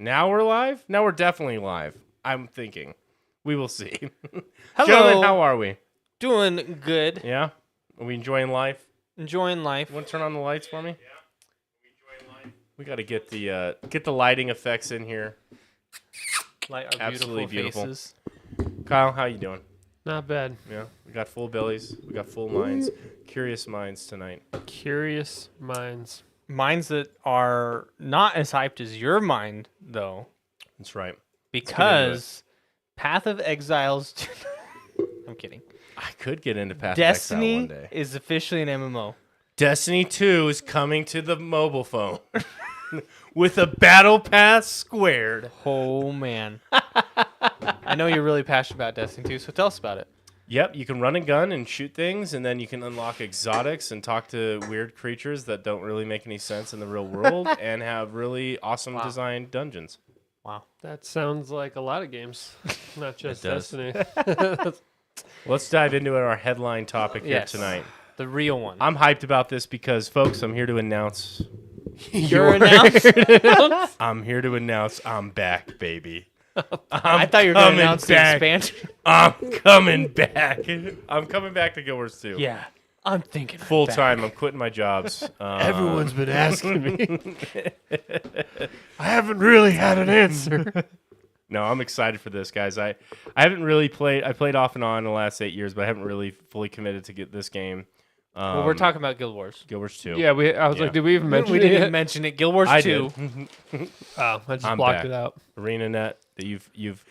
Now we're live? Now we're definitely live. I'm thinking. We will see. Hello. Gentlemen, how are we? Doing good. Yeah? Are we enjoying life? Enjoying life. You want to turn on the lights for me? Yeah. We enjoying life. We got to get the lighting effects in here. Light our Absolutely beautiful. faces. Kyle, how you doing? Not bad. Yeah. We got full bellies. We got full minds. Curious minds tonight. Curious minds. Minds that are not as hyped as your mind, though. That's right. Because Path of Exiles... I'm kidding. I could get into Path Destiny of Exile one day. is officially an MMO. Destiny 2 is coming to the mobile phone. With a battle pass squared. Oh, man. I know you're really passionate about Destiny 2, so tell us about it. Yep, you can run a gun and shoot things, and then you can unlock exotics and talk to weird creatures that don't really make any sense in the real world and have really awesome designed dungeons. Wow. That sounds like a lot of games, not just It does. Destiny. Let's dive into our headline topic here Yes. tonight. The real one. I'm hyped about this because, folks, I'm here to announce... You're announced? I'm here to announce I'm back, baby. I thought you were going to announce the back. expansion. I'm coming back. I'm coming back to Guild Wars 2. Yeah. I'm thinking of Full that. time. I'm quitting my jobs. Everyone's been asking me. I haven't really had an answer. No, I'm excited for this, guys. I haven't really played. I played off and on in the last 8 years, but I haven't really fully committed to get this game. Well, we're talking about Guild Wars. Guild Wars 2. Yeah, I was Yeah. like, did we even mention We it didn't yet? even mention it. Guild Wars I 2. did. Oh, I just I'm blocked back. it out. ArenaNet, that you've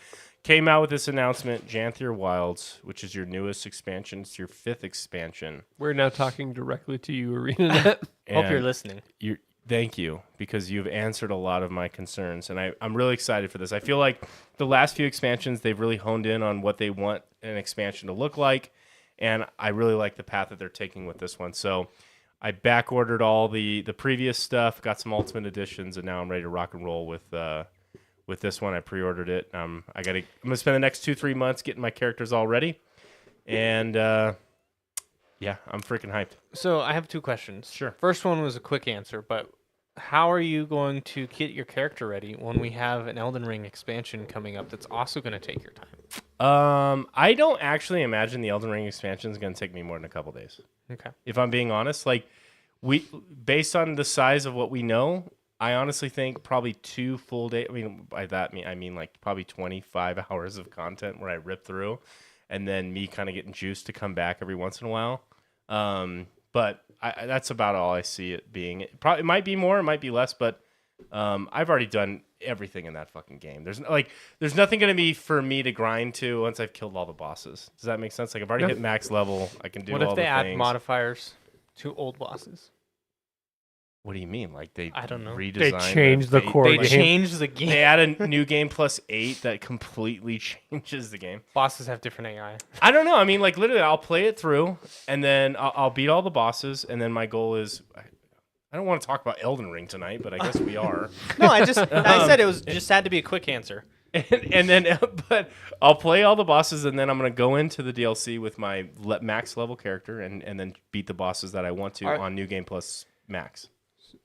came out with this announcement, Janthir Wilds, which is your newest expansion. It's your 5th expansion. We're now talking directly to you, ArenaNet. Hope you're And listening. Thank you, because you've answered a lot of my concerns, and I'm really excited for this. I feel like the last few expansions, they've really honed in on what they want an expansion to look like, and I really like the path that they're taking with this one. So I back-ordered all the previous stuff, got some Ultimate Editions, and now I'm ready to rock and roll with this one. I pre-ordered it. I'm gonna spend the next 2-3 months getting my characters all ready, and yeah, I'm freaking hyped. So I have 2 questions. Sure. First one was a quick answer, but how are you going to get your character ready when we have an Elden Ring expansion coming up that's also going to take your time? I don't actually imagine the Elden Ring expansion is going to take me more than a couple days. Okay. If I'm being honest, like based on the size of what we know, I honestly think probably 2 full days. I mean, by that I mean like probably 25 hours of content where I rip through, and then me kind of getting juiced to come back every once in a while. But that's about all I see it being. It might be more, it might be less, but I've already done everything in that fucking game. There's nothing going to be for me to grind to once I've killed all the bosses. Does that make sense? Like I've already hit max level. I can do all the things. What if they add modifiers to old bosses? What do you mean? Like I don't know. redesigned They changed the core They game. changed the game. They add a new game plus 8 that completely changes the game. Bosses have different AI. I don't know. I mean, like literally, I'll play it through, and then I'll beat all the bosses, and then my goal is. I don't want to talk about Elden Ring tonight, but I guess we are. No, I said it was just had to be a quick answer. and then, but I'll play all the bosses, and then I'm gonna go into the DLC with my max level character, and then beat the bosses that I want to on New Game Plus Max.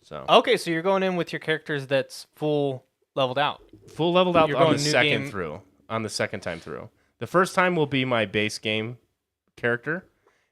So Okay, so you're going in with your characters that's full leveled out. full leveled out You're on going the new second game- through. On the second time through, the first time will be my base game character,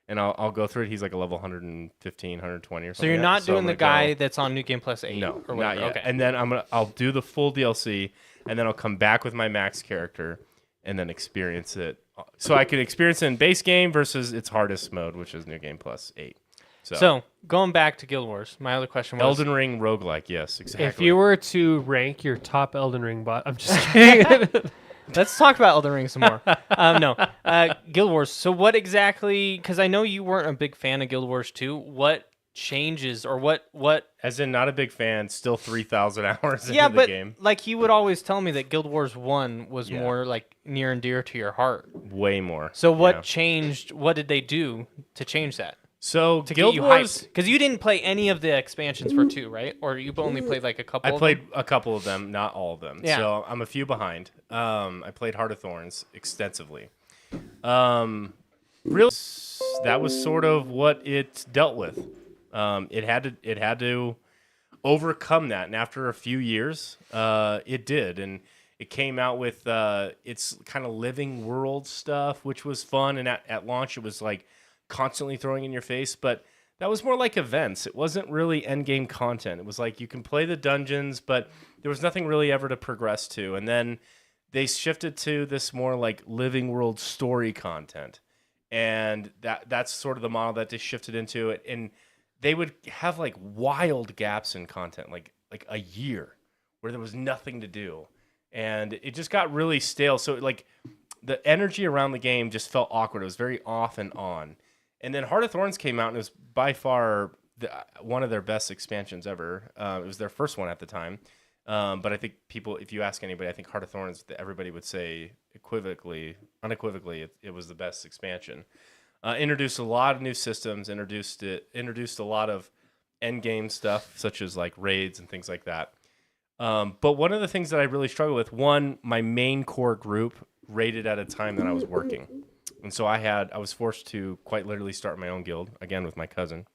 and I'll go through it. He's like a level 115, 120 or something. So you're not doing I'm the gonna guy go- that's on New Game Plus 8? No, or not whatever. yet. Okay. And then I'll do the full DLC, and then I'll come back with my max character, and then experience it. So I can experience it in base game versus its hardest mode, which is New Game Plus 8. So going back to Guild Wars, my other question was... Elden Ring roguelike, yes, exactly. If you were to rank your top Elden Ring bot, I'm just kidding. Let's talk about Elden Ring some more. No. Guild Wars. So what exactly... Because I know you weren't a big fan of Guild Wars 2. What changes or what... As in, not a big fan, still 3,000 hours Yeah, into the but game. like you would always tell me that Guild Wars 1 was Yeah. more like near and dear to your heart. Way more. So what yeah. changed? What did they do to change that? So To Guild get you Wars... hyped? Because you didn't play any of the expansions for 2, right? Or you only played like a couple I of played them? a couple of them, not all of them. Yeah. So I'm a few behind. I played Heart of Thorns extensively. Really, that was sort of what it dealt with. It had to overcome that. And after a few years, it did. And it came out with its kind of living world stuff, which was fun. And at launch, it was like constantly throwing in your face. But that was more like events. It wasn't really end game content. It was like you can play the dungeons, but there was nothing really ever to progress to. And then they shifted to this more like living world story content. And that's sort of the model that they shifted into it. And they would have like wild gaps in content, like a year where there was nothing to do. And it just got really stale. So like the energy around the game just felt awkward. It was very off and on. And then Heart of Thorns came out, and it was by far one of their best expansions ever. It was their first one at the time. But I think people, if you ask anybody, I think Heart of Thorns, everybody would say unequivocally, it was the best expansion. Introduced a lot of new systems, introduced a lot of end game stuff, such as like raids and things like that. But one of the things that I really struggle with, my main core group raided at a time that I was working. And so I was forced to quite literally start my own guild, again with my cousin.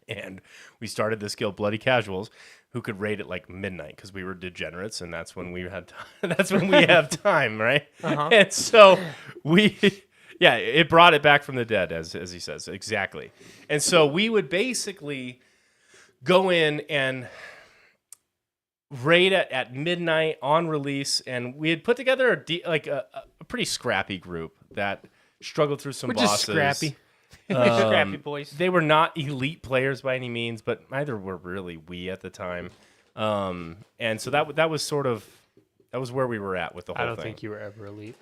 And we started this guild, Bloody Casuals, who could raid at like midnight because we were degenerates, and that's when we had that's when we have time, right? Uh-huh. And so it brought it back from the dead, as he says, exactly. And so we would basically go in and raid at midnight on release, and we had put together a pretty scrappy group that struggled through some We're bosses. just scrappy. Scrappy boys. They were not elite players by any means, but neither were really we at the time. And so that was where we were at with the whole I thing. don't think you were ever elite.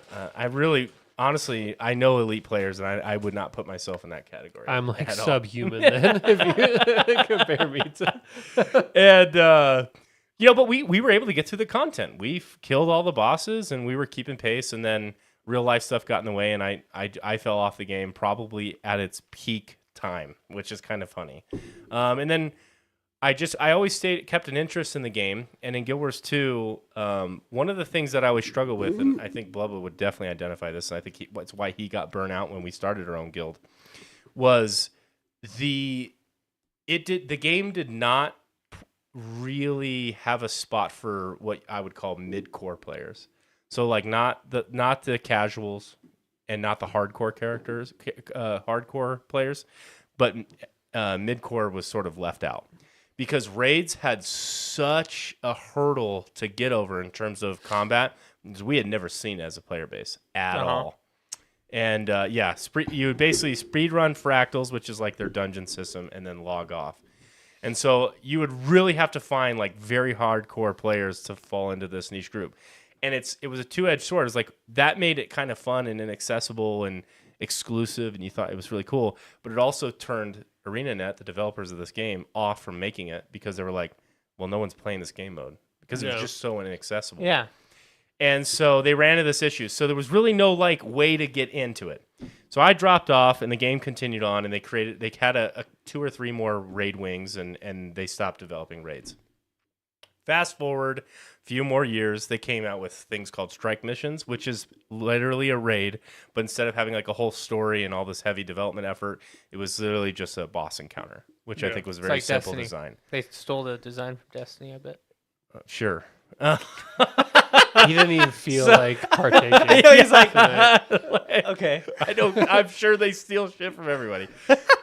Honestly, I know elite players, and I would not put myself in that category. I'm like at all. subhuman then, if you compare me to. And but we were able to get through the content. We killed all the bosses, and we were keeping pace. And then real life stuff got in the way, and I fell off the game probably at its peak time, which is kind of funny. And then I always kept an interest in the game. And in Guild Wars 2, one of the things that I always struggle with, and I think Blubba would definitely identify this, and I think that's why he got burnt out when we started our own guild, was the game did not really have a spot for what I would call mid-core players. So like not the casuals and not the hardcore hardcore players, but mid-core was sort of left out because raids had such a hurdle to get over in terms of combat because we had never seen it as a player base at all. And you would basically speed run fractals, which is like their dungeon system, and then log off. And so you would really have to find like very hardcore players to fall into this niche group. And it was a two-edged sword. It's like that made it kind of fun and inaccessible and exclusive, and you thought it was really cool. But it also turned ArenaNet, the developers of this game, off from making it because they were like, well, no one's playing this game mode because it was just so inaccessible. Yeah. And so they ran into this issue. So there was really no like way to get into it. So I dropped off, and the game continued on, and they had a 2 or 3 more raid wings, and they stopped developing raids. Fast forward a few more years, they came out with things called strike missions, which is literally a raid, but instead of having like a whole story and all this heavy development effort, it was literally just a boss encounter, which I think was very like simple Destiny. design. They stole the design from Destiny, I bet. Sure. He didn't even feel like partaking. He's like, okay. I'm sure they steal shit from everybody.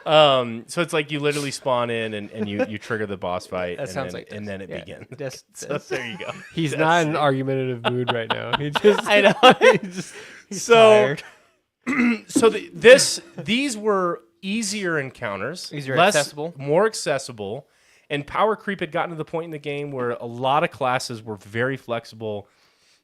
So it's like you literally spawn in and you trigger the boss fight, and then it begins. So there you go. He's not in an argumentative mood right now. He just, I know. he's tired. So these were easier encounters, more accessible, and power creep had gotten to the point in the game where a lot of classes were very flexible,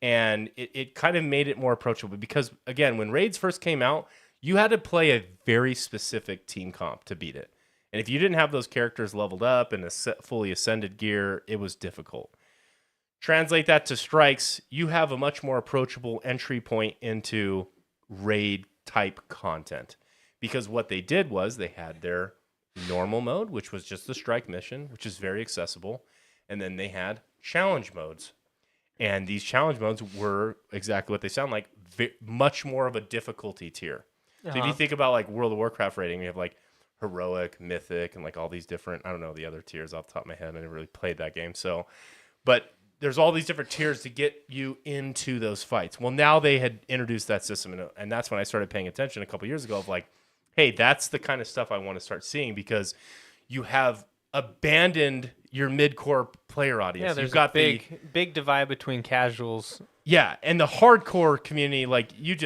and it kind of made it more approachable. Because again, when raids first came out, you had to play a very specific team comp to beat it, and if you didn't have those characters leveled up and fully ascended gear, it was difficult. Translate that to strikes, you have a much more approachable entry point into raid type content, because what they did was they had their normal mode, which was just the strike mission, which is very accessible, and then they had challenge modes, and these challenge modes were exactly what they sound like, much more of a difficulty tier. So if you think about like World of Warcraft raiding, you have like heroic, mythic, and like all these different, I don't know the other tiers off the top of my head. I never really played that game. So, but there's all these different tiers to get you into those fights. Well, now they had introduced that system, and that's when I started paying attention a couple years ago of like, hey, that's the kind of stuff I want to start seeing because you have abandoned your mid-core player audience. Yeah, there's You've got a big divide between casuals. Yeah, and the hardcore community, like you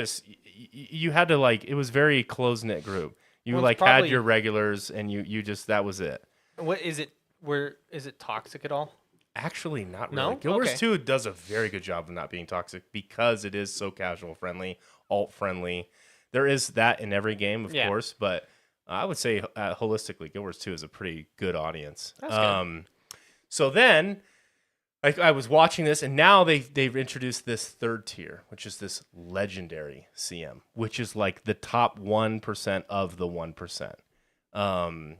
had to like it was very close-knit group. You Well, like it's probably- had your regulars and you just that was it. What is it? Where is it toxic at all? Actually, not really. No? Guild Wars Okay. 2 does a very good job of not being toxic because it is so casual friendly, alt friendly. There is that in every game, of Yeah. course, but I would say holistically, Guild Wars 2 is a pretty good audience. That's good. So then, I was watching this, and now they've introduced this third tier, which is this legendary CM, which is like the top 1% of the 1%.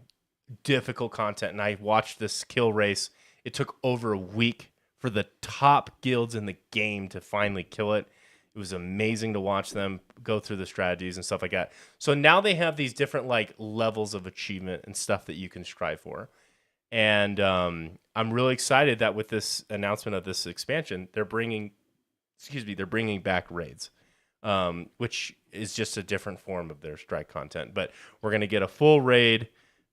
Difficult content, and I watched this kill race. It took over a week for the top guilds in the game to finally kill it. It was amazing to watch them go through the strategies and stuff like that. So now they have these different like levels of achievement and stuff that you can strive for. And I'm really excited that with this announcement of this expansion, they're bringing back raids, which is just a different form of their strike content. But we're going to get a full raid.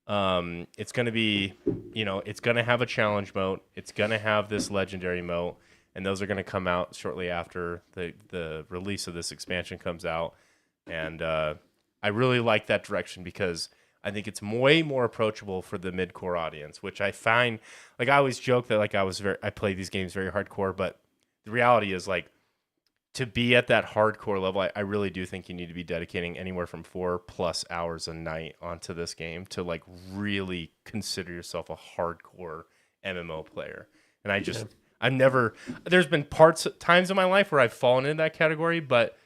It's going to be, it's going to have a challenge mode. It's going to have this legendary mode, and those are going to come out shortly after the release of this expansion comes out. And I really like that direction because I think it's way more approachable for the mid-core audience, which I find, like I always joke that like I play these games very hardcore, but the reality is like to be at that hardcore level, I really do think you need to be dedicating anywhere from 4+ hours a night onto this game to like really consider yourself a hardcore MMO player. And there's been times in my life where I've fallen in that category, but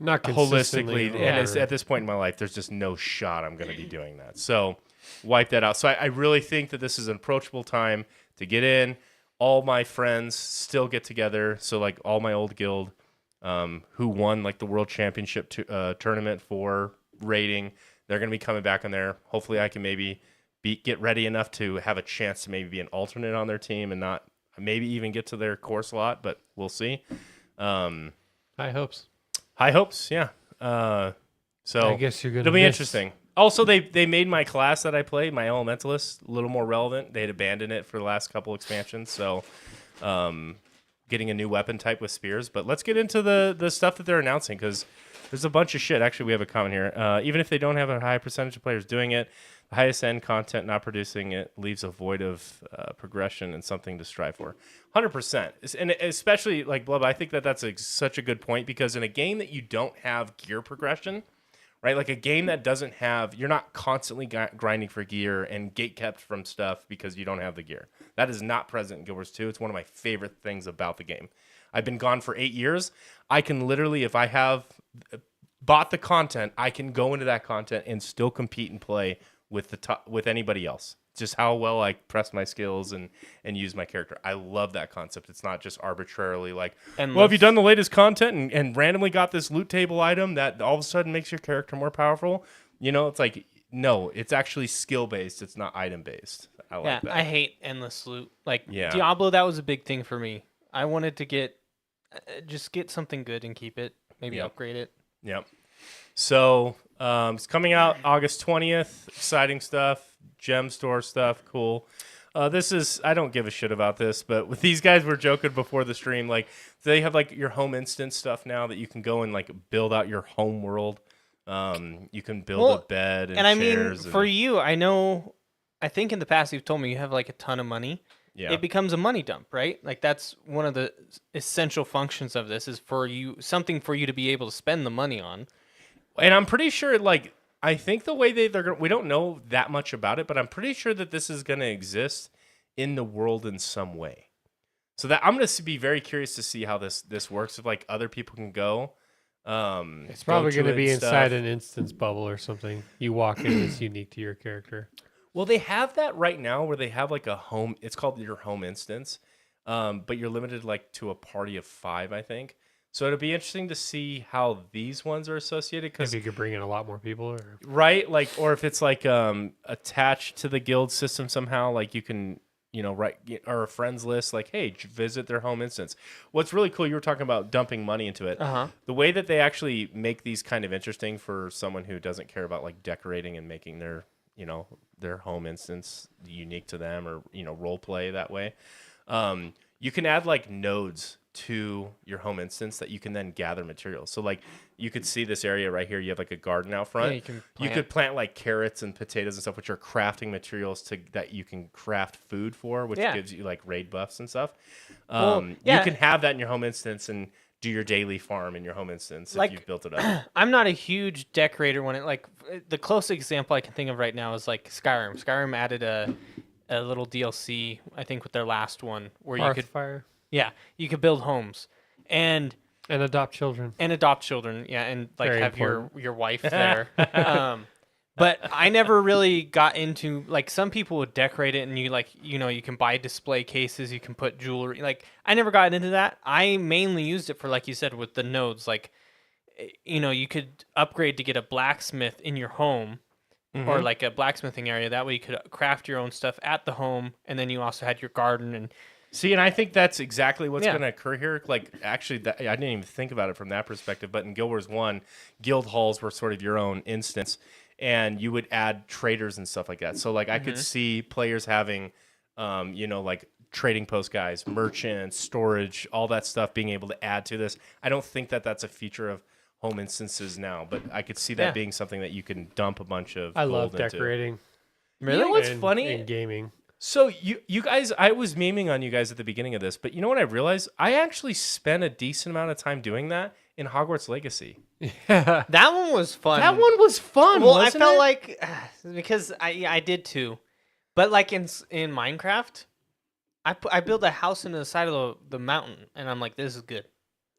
Not holistically, consistently. and at this point in my life, there's just no shot I'm going to be doing that. So wipe that out. So I really think that this is an approachable time to get in. All my friends still get together. So like all my old guild who won like the world championship tournament for raiding, they're going to be coming back on there. Hopefully I can maybe get ready enough to have a chance to maybe be an alternate on their team and not maybe even get to their core slot, but we'll see. High hopes. High hopes, yeah. So I guess you're gonna. it'll be miss. interesting. Also, they made my class that I played, my Elementalist, a little more relevant. They had abandoned it for the last couple expansions, so getting a new weapon type with spears. But let's get into the stuff that they're announcing because there's a bunch of shit. Actually, we have a comment here. Even if they don't have a high percentage of players doing it, the highest end content not producing it leaves a void of progression and something to strive for. 100%. And especially like Blub, I think that's such a good point because in a game that you don't have gear progression, right? Like a game that doesn't have, you're not constantly grinding for gear and gate kept from stuff because you don't have the gear. That is not present in Guild Wars 2. It's one of my favorite things about the game. I've been gone for 8 years. I can literally, if I have bought the content, I can go into that content and still compete and play with anybody else. Just how well I press my skills and use my character. I love that concept. It's not just arbitrarily like, well, have you done the latest content and randomly got this loot table item that all of a sudden makes your character more powerful? It's like, no, it's actually skill-based. It's not item-based. I like that. I hate endless loot. Like Yeah. Diablo, that was a big thing for me. I wanted to get something good and keep it. Maybe Yep. upgrade it. Yep. So it's coming out August 20th. Exciting stuff. Gem store stuff. Cool. I don't give a shit about this, but with these guys were joking before the stream, like they have like your home instance stuff now that you can go and like build out your home world. You can build a bed and I mean, chairs. for you, I think in the past you've told me you have like a ton of money. Yeah. It becomes a money dump, right? Like that's one of the essential functions of this is something for you to be able to spend the money on. And I'm pretty sure, like, I think the way we don't know that much about it, but I'm pretty sure that this is going to exist in the world in some way. So that I'm going to be very curious to see how this works. If like other people can go, It's probably going to be and inside stuff. an instance bubble or something. You walk in, it's unique to your character. Well, they have that right now where they have like a home. It's called your home instance, but you're limited like to a party of 5, I think. So it'll be interesting to see how these ones are associated If because you could bring in a lot more people, or right, like, or if it's like attached to the guild system somehow, like you can, write or a friends list, like, hey, visit their home instance. What's really cool, you were talking about dumping money into it. Uh-huh. The way that they actually make these kind of interesting for someone who doesn't care about like decorating and making their home instance unique to them, or role play that way. You can add like nodes to your home instance that you can then gather materials. So like you could see this area right here. You have like a garden out front. Yeah, you could plant like carrots and potatoes and stuff, which are crafting materials that you can craft food for, which gives you like raid buffs and stuff. You can have that in your home instance and do your daily farm in your home instance if you've built it up. I'm not a huge decorator when the closest example I can think of right now is like Skyrim. Skyrim added a little DLC, I think, with their last one where you could fire you could build homes and adopt children. And like Very have important. your wife there. But I never really got into, like, some people would decorate it and you can buy display cases, you can put jewelry. Like, I never got into that. I mainly used it for, like you said, with the nodes. Like, you could upgrade to get a blacksmith in your home. Or like a blacksmithing area. That way you could craft your own stuff at the home, and then you also had your garden. And see, and I think that's exactly what's going to occur here. Like, actually, I didn't even think about it from that perspective. But in Guild Wars 1, guild halls were sort of your own instance, and you would add traders and stuff like that. So, like, I could see players having, like trading post guys, merchants, storage, all that stuff being able to add to this. I don't think that that's a feature of home instances now, but I could see that being something that you can dump a bunch of I gold love into. decorating. really, You know what's funny? in gaming? So you guys, I was memeing on you guys at the beginning of this, but you know what I realized? I actually spent a decent amount of time doing that in Hogwarts Legacy. that one was fun. That one was fun. Well, I wasn't felt it? like because I did too, but like in Minecraft, I built a house into the side of the mountain, and I'm like, this is good.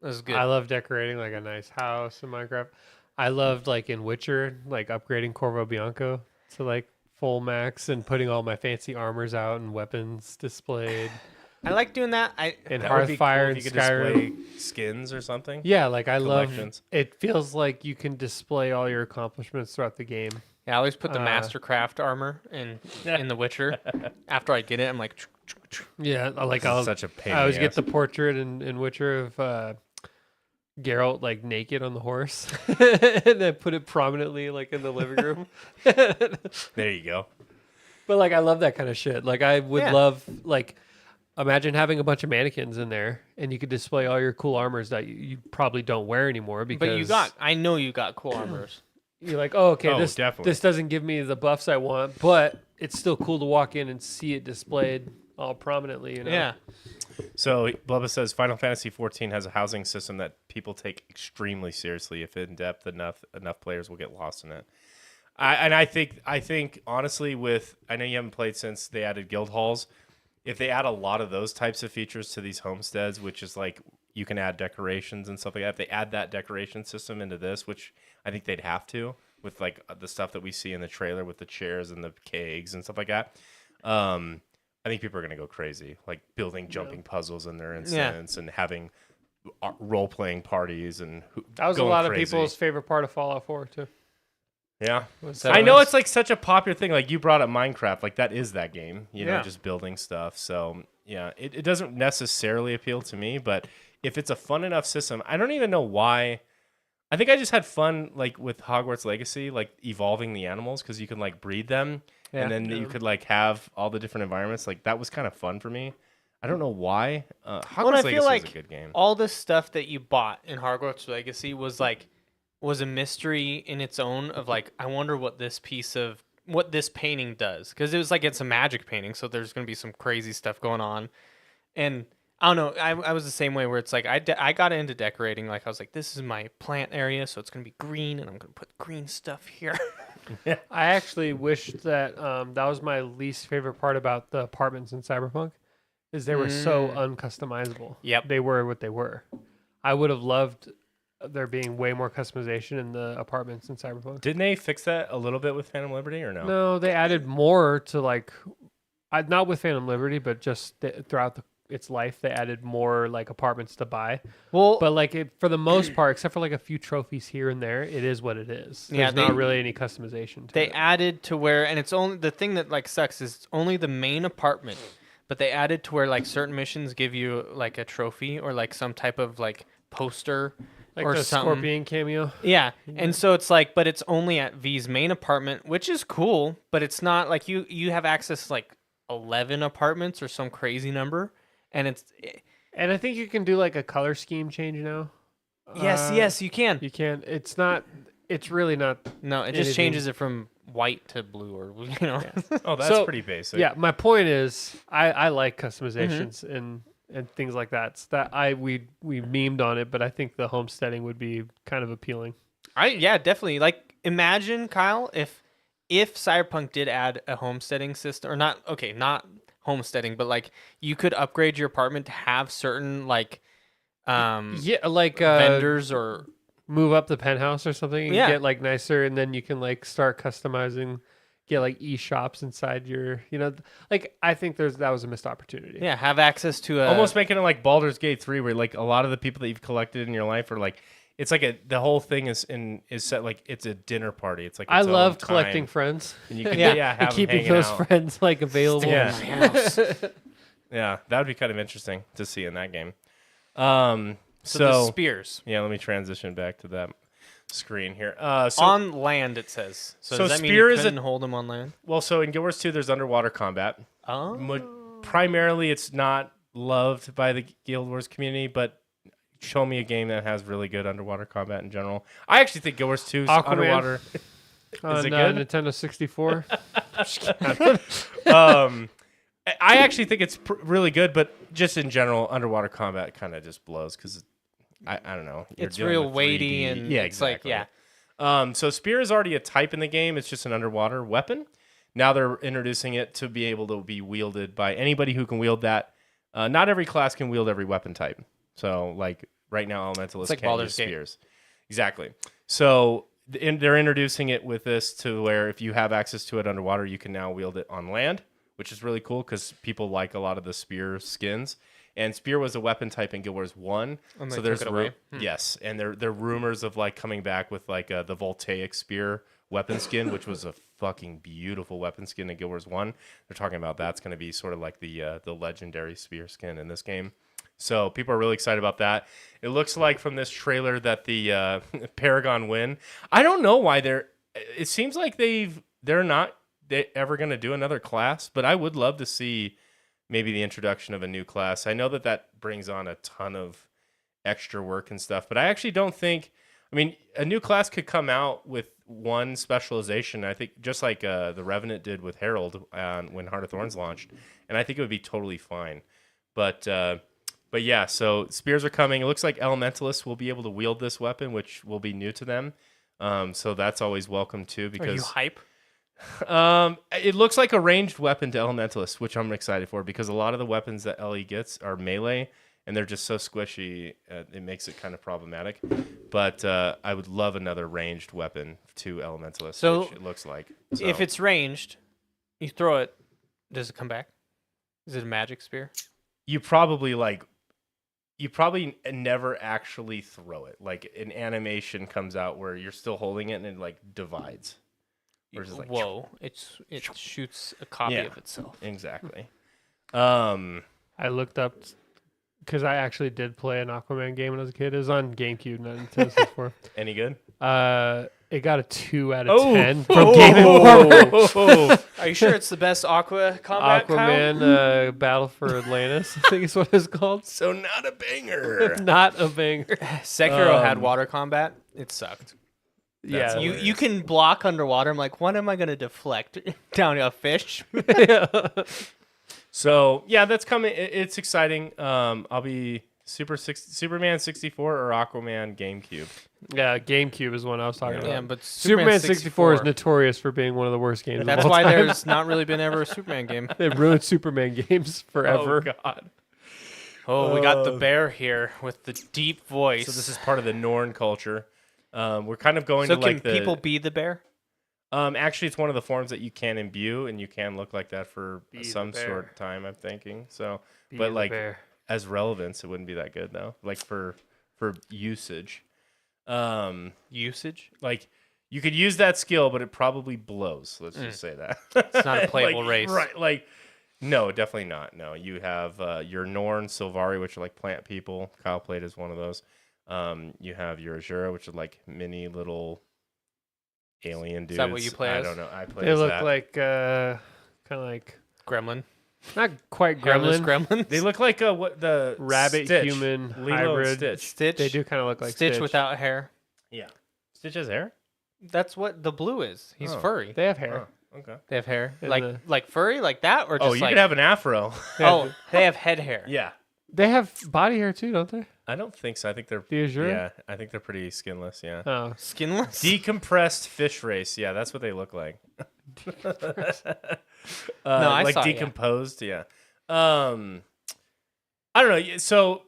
This is good. I love decorating like a nice house in Minecraft. I loved, like, in Witcher, like upgrading Corvo Bianco to like full max and putting all my fancy armors out and weapons displayed. I like doing that. And That would be Hearthfire cool and if you could Skyrim. display skins or something. Yeah, like I love Collections. it. Feels like you can display all your accomplishments throughout the game. I always put the Mastercraft armor in The Witcher. After I get it, I'm like, Yeah, like This is I'll such a pain. I always in the get the portrait in Witcher of Geralt like naked on the horse, and then put it prominently like in the living room. ass. There you go. But like I love that kind of shit. Like I would Yeah. love, like, imagine having a bunch of mannequins in there and you could display all your cool armors that you probably don't wear anymore because I know you got cool armors. you're like, oh, okay, Oh, this definitely. doesn't give me the buffs I want, but it's still cool to walk in and see it displayed all prominently, you know? Yeah. So Blubba says Final Fantasy XIV has a housing system that people take extremely seriously. If in depth enough players will get lost in it. I think honestly, I know you haven't played since they added guild halls. If they add a lot of those types of features to these homesteads, which is like you can add decorations and stuff like that. If they add that decoration system into this, which I think they'd have to, with like the stuff that we see in the trailer with the chairs and the kegs and stuff like that. I think people are gonna go crazy, like building jumping puzzles in their instance and having role playing parties and That was a going lot crazy. of people's favorite part of Fallout 4 too. Yeah, So I know it's like such a popular thing. Like you brought up Minecraft, like that is that game, you know, Yeah. just building stuff. So yeah, it doesn't necessarily appeal to me, but if it's a fun enough system, I don't even know why. I think I just had fun like with Hogwarts Legacy, like evolving the animals because you can like breed them, and then you could like have all the different environments. Like that was kind of fun for me. I don't know why. Hogwarts Well, and I Legacy feel like is a good game. all this stuff that you bought in Hogwarts Legacy was a mystery in its own of like, I wonder what this painting does. Because it was like, it's a magic painting, so there's going to be some crazy stuff going on. And I don't know, I was the same way where it's like, I got into decorating. Like, I was like, this is my plant area, so it's going to be green, and I'm going to put green stuff here. I actually wish that that was my least favorite part about the apartments in Cyberpunk, is they were so uncustomizable. Yep. They were what they were. I would have loved there being way more customization in the apartments in Cyberpunk. Didn't they fix that a little bit with Phantom Liberty or no? No, they added more to like, not with Phantom Liberty, but just throughout its life, they added more like apartments to buy. Well, But like for the most part, except for like a few trophies here and there, it is what it is. Yeah, There's not really any customization to they it. added to where, and it's only the thing that like sucks is it's only the main apartment, but they added to where like certain missions give you like a trophy or like some type of like poster Like or the something. Scorpion cameo. Yeah, and so it's like, but it's only at V's main apartment, which is cool, but it's not like you have access to like 11 apartments or some crazy number, and it's And I think you can do like a color scheme change now. yes, you can. You can. It's not. It's really not. No, it just anything. changes it from white to blue, or you know. Oh, that's So, pretty basic. Yeah, my point is, I like customizations Mm-hmm. and things like that. So that we memed on it, but I think the homesteading would be kind of appealing. Yeah, definitely. Like, imagine, Kyle, if Cyberpunk did add a homesteading system, or not homesteading, but like you could upgrade your apartment to have certain like Yeah, like vendors or move up the penthouse or something and Yeah. get like nicer, and then you can like start customizing, get like e-shops inside your, like I think that was a missed opportunity. yeah, have access to a Almost making it like Baldur's Gate 3, where like a lot of the people that you've collected in your life are like, it's like the whole thing is set like it's a dinner party. It's like I its own love time, collecting friends. and you can Yeah. have And them keeping hanging those out. friends like available. Yeah. house. Yeah, that would be kind of interesting to see in that game. So the spears yeah, let me transition back to that screen here. So on land, it says. So, So does that mean spear you is a- couldn't hold them on land? well, so in Guild Wars 2, there's underwater combat. Oh, Primarily, it's not loved by the Guild Wars community, but show me a game that has really good underwater combat in general. I actually think Guild Wars 2's Aquaman. underwater. On Is it good? Nintendo 64. I actually think it's really good, but just in general, underwater combat kind of just blows because I don't know. You're it's dealing real with weighty 3D. and yeah, it's like exactly. yeah. So spear is already a type in the game. It's just an underwater weapon. Now they're introducing it to be able to be wielded by anybody who can wield that. Not every class can wield every weapon type. So like right now, elementalists like can't Baldur's use Gate. spears. Exactly. So they're introducing it with this to where if you have access to it underwater, you can now wield it on land, which is really cool because people like a lot of the spear skins. And spear was a weapon type in Guild Wars 1. And they So took there's it away? yes, and there are rumors of like coming back with like the voltaic spear weapon skin, which was a fucking beautiful weapon skin in Guild Wars 1. They're talking about that's going to be sort of like the legendary spear skin in this game. So people are really excited about that. It looks like from this trailer that the Paragon win. I don't know why it seems like they're not ever going to do another class, but I would love to see maybe the introduction of a new class. I know that brings on a ton of extra work and stuff, but I actually don't think. I mean, a new class could come out with one specialization. I think just like the Revenant did with Herald when Heart of Thorns launched, and I think it would be totally fine. But yeah, so spears are coming. It looks like Elementalists will be able to wield this weapon, which will be new to them. So that's always welcome too. Are you Because hype? it looks like a ranged weapon to Elementalists, which I'm excited for because a lot of the weapons that Ellie gets are melee, and they're just so squishy. It makes it kind of problematic. But I would love another ranged weapon to Elementalists, So, which it looks like. So, If it's ranged, you throw it. Does it come back? Is it a magic spear? you probably never actually throw it. Like an animation comes out where you're still holding it and it like divides. Or just like Whoa! It shoots a copy Yeah. of itself. exactly. I looked up because I actually did play an Aquaman game when I was a kid. It was on GameCube, not Nintendo 64. Any good? It got a 2 out of 10 from Oh. Game Informer. Are you sure it's the best Aqua combat? Kyle? Aquaman Battle for Atlantis, I think is what it's called. So not a banger. Not a banger. Sekiro had water combat. It sucked. Yeah. You can block underwater. I'm like, what am I gonna deflect down a fish? So yeah, that's coming. It's exciting. I'll be Superman 64 or Aquaman GameCube. Yeah, GameCube is one I was talking Yeah. about. Yeah, but Superman 64 is notorious for being one of the worst games That's of all why time. there's not really been ever a Superman game. They ruined Superman games forever. Oh God. Oh, we got the bear here with the deep voice. So this is part of the Norn culture. We're kind of going So to can like the people be the bear? Actually, it's one of the forms that you can imbue, and you can look like that for Be the some bear. short time. I'm thinking so, Be but the like bear. as relevance, it wouldn't be that good though. Like for usage, Usage. like you could use that skill, but it probably blows. Let's just say that It's not a playable race. right? Like, no, definitely not. No, you have your Norn, Sylvari, which are like plant people. Kyle played as one of those. You have your Azura, which are like mini little alien dudes. Is that what you play I as? don't know. I play They as look that. like kind of like Gremlin. not quite Hairless gremlin. gremlins. They look like what the Rabbit Stitch. human Lilo and hybrid. Stitch. Stitch. They do kind of look like Stitch Stitch without hair. Yeah, Stitch has hair. That's what the blue is. He's Oh. furry. They have hair. Oh, okay. They have hair. And Like furry, like that, or just Oh, you like could have an afro. oh, they have head hair. Yeah, They have body hair too, don't they? I don't think so. I think they're The Azure. yeah. I think they're pretty skinless. Yeah. Oh, Skinless. Decompressed fish race. Yeah, that's what they look like. I like saw it, yeah. decomposed. Yeah. I don't know. So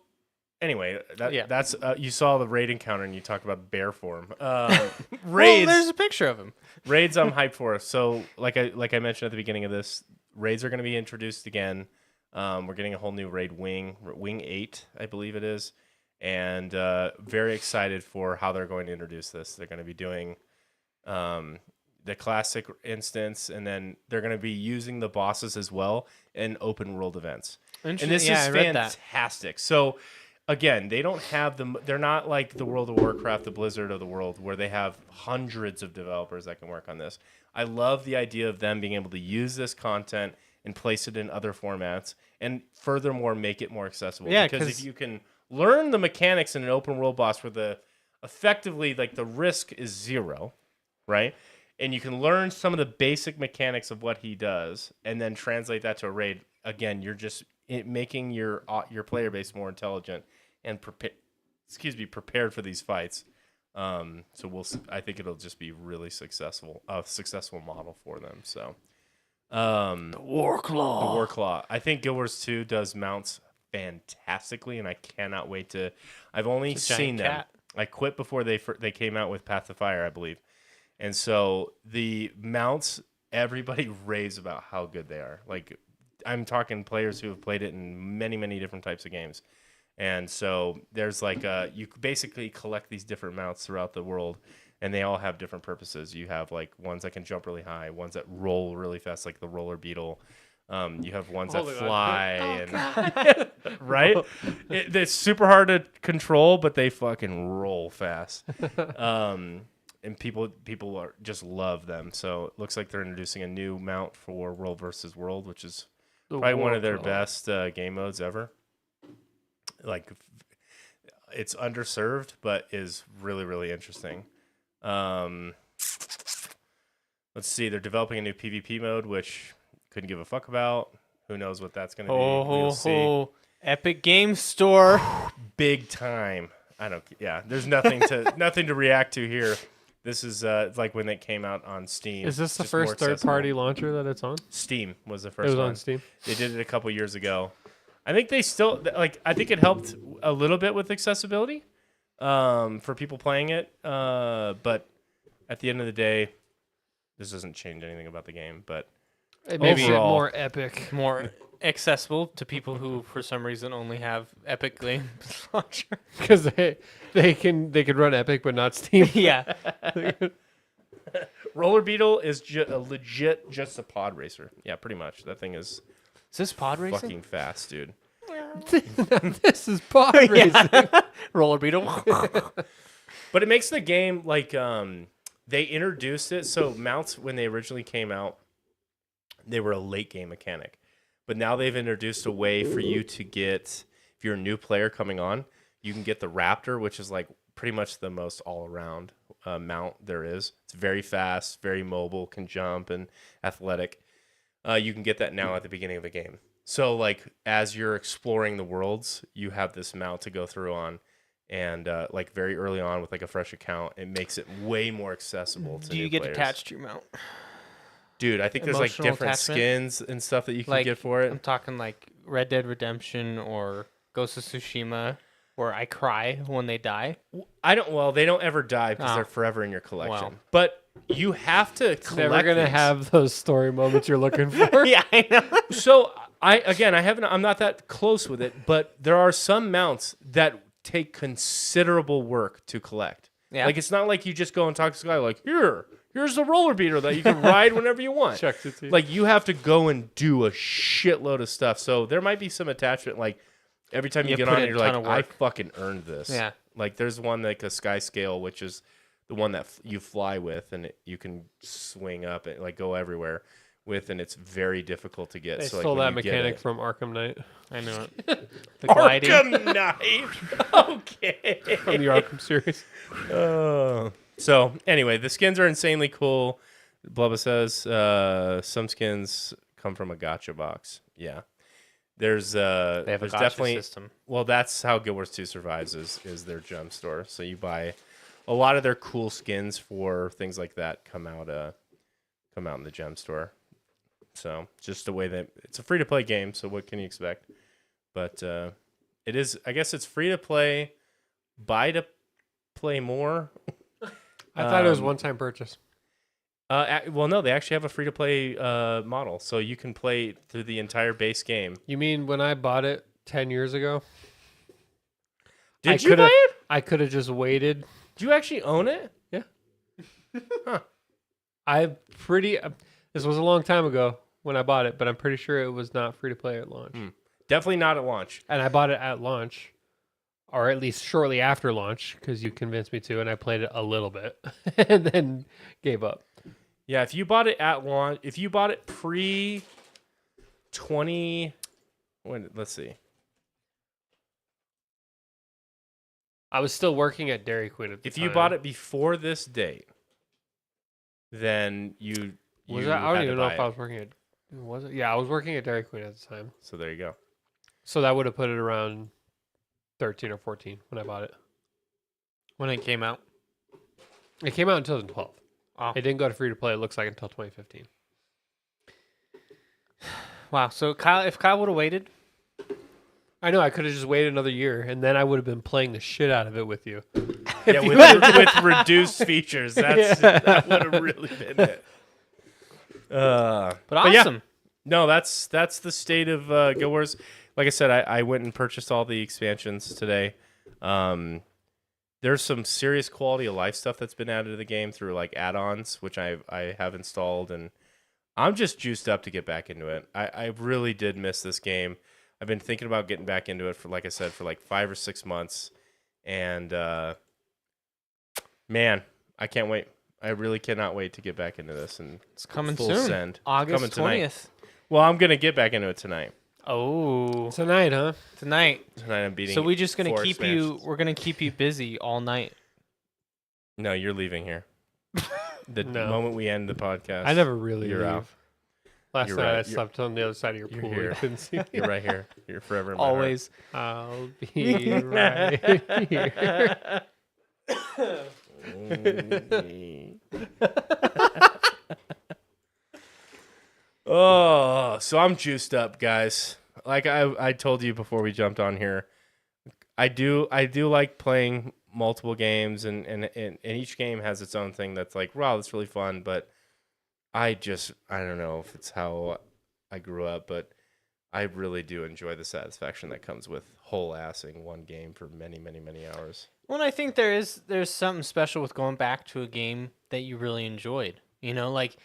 anyway, Yeah. that's you saw the raid encounter and you talked about bear form. Well, Raids. there's a picture of him. Raids I'm hyped for. So like I mentioned at the beginning of this, raids are going to be introduced again. We're getting a whole new raid wing 8, I believe it is, and very excited for how they're going to introduce this. They're going to be doing the classic instance, and then they're going to be using the bosses as well in open world events. And this Yeah, is I read that. fantastic. So again, they don't have they're not like the World of Warcraft, the Blizzard of the world, where they have hundreds of developers that can work on this. I love the idea of them being able to use this content and place it in other formats, and furthermore make it more accessible. Yeah, because 'cause- if you can learn the mechanics in an open world boss where effectively like the risk is 0, right? And you can learn some of the basic mechanics of what he does, and then translate that to a raid. Again, you're just making your player base more intelligent and prepared for these fights. So I think it'll just be really successful, a successful model for them. So, the Warclaw. I think Guild Wars 2 does mounts fantastically, and I cannot wait to. I've only It's a giant seen them. cat. I quit before they came out with Path to Fire, I believe, and so the mounts. Everybody raves about how good they are. Like, I'm talking players who have played it in many, many different types of games. And so there's like you basically collect these different mounts throughout the world, and they all have different purposes. You have like ones that can jump really high, ones that roll really fast, like the roller beetle. You have ones that Holy God. fly, and right? It's super hard to control, but they fucking roll fast. And people just love them. So it looks like they're introducing a new mount for World versus World, which is probably one of their best game modes ever. Like, it's underserved, but is really, really interesting. Let's see. They're developing a new PvP mode, which couldn't give a fuck about. Who knows what that's going to be? We'll see. Epic Game Store. Big time. There's nothing to react to here. This is it's like when it came out on Steam. Is this the Just more first third-party accessible. launcher that it's on? Steam was the It first was one. on Steam. They did it a couple years ago. I think they still I think it helped a little bit with accessibility for people playing it. But at the end of the day, this doesn't change anything about the game. But It makes it Overall- more epic. More accessible to people who, for some reason, only have Epic Games Launcher. Because they could run Epic but not Steam. Yeah. Roller Beetle is legit just a pod racer. Yeah, pretty much. That thing is Is this pod racing? fucking fast, dude. This is pod racing. Roller Beetle. But it makes the game like they introduced it. So mounts, when they originally came out, they were a late game mechanic. But now they've introduced a way for you to get, if you're a new player coming on, you can get the Raptor, which is like pretty much the most all around mount there is. It's very fast, very mobile, can jump, and athletic. You can get that now at the beginning of the game. So like as you're exploring the worlds, you have this mount to go through on. And like very early on with like a fresh account, it makes it way more accessible to Do you new get players. attached to your mount? Dude, I think there's like Emotional different attachment? skins and stuff that you can Like, get for it. I'm talking like Red Dead Redemption or Ghost of Tsushima. where I cry when they die. I don't. Well, they don't ever die because Oh. they're forever in your collection. Well. But you have to collect. Never gonna these. have those story moments you're looking for. Yeah, I know. So I'm not that close with it, but there are some mounts that take considerable work to collect. Yeah. Like it's not like you just go and talk to this guy like, here's the roller beater that you can ride whenever you want. Chucks it to you. Like you have to go and do a shitload of stuff. So there might be some attachment. Like every time you You get put on in it, a you're ton like, of I work. fucking earned this. Yeah. Like there's one like a sky scale, which is the one that you fly with, and you can swing up and like go everywhere with, and it's very difficult to get. They So like, stole when that you get mechanic it- from Arkham Knight. I knew it. The gliding. Arkham Knight. Okay. From the Arkham series. So anyway, the skins are insanely cool. Blubba says some skins come from a gotcha box. Yeah. There's They have a there's gotcha definitely system. well, that's how Guild Wars 2 survives is their gem store. So you buy a lot of their cool skins for things like that come out in the gem store. So just the way that it's a free to play game, so what can you expect? But it is, I guess it's free to play, buy to play more. I thought it was one-time purchase. Well, no, they actually have a free to play model, so you can play through the entire base game. You mean when I bought it 10 years ago? Did I you coulda- buy it? I could have just waited. Do you actually own it? This was a long time ago when I bought it, but I'm pretty sure it was not free to play at launch. Definitely not at launch. And I bought it at launch, or at least shortly after launch, because you convinced me to, and I played it a little bit and then gave up. Yeah, if you bought it at launch, if you bought it pre 20, let's see. I was still working at Dairy Queen at the If time. you bought it before this date, then you Was you I had don't to even know buy if I it. was working at. Was it? Yeah, I was working at Dairy Queen at the time. So there you go. So that would have put it around 13 or 14 when I bought it. When it came out. It came out in 2012. Oh. It didn't go to free to play, it looks like, until 2015. Wow. So Kyle, if Kyle would have waited, I know, I could have just waited another year, and then I would have been playing the shit out of it with you. Yeah, with reduced features, that would have really been it. but yeah. awesome. No, that's the state of Guild Wars. Like I said, I went and purchased all the expansions today. There's some serious quality of life stuff that's been added to the game through like add-ons, which I have installed, and I'm just juiced up to get back into it. I really did miss this game. I've been thinking about getting back into it for, like I said, for like 5 or 6 months, and man, I can't wait. I really cannot wait to get back into this and It's coming full soon. send. August Coming tonight. 20th. Well, I'm gonna get back into it tonight. Oh, Tonight, huh? tonight. Tonight I'm beating. So we're just gonna 4 keep expansions. we're gonna keep you busy all night. No, you're leaving here. The No. moment we end the podcast, I never really You're leave. out. Last You're night right. I slept on the other side of your you're pool. here. You couldn't see me. You're right here. You're forever in my heart. Always. I'll be right here. Oh, so I'm juiced up, guys. Like I told you before we jumped on here, I do like playing multiple games, and each game has its own thing that's like, wow, that's really fun. But I don't know if it's how I grew up, but I really do enjoy the satisfaction that comes with whole assing one game for many, many, many hours. Well, I think there's something special with going back to a game that you really enjoyed. You know, like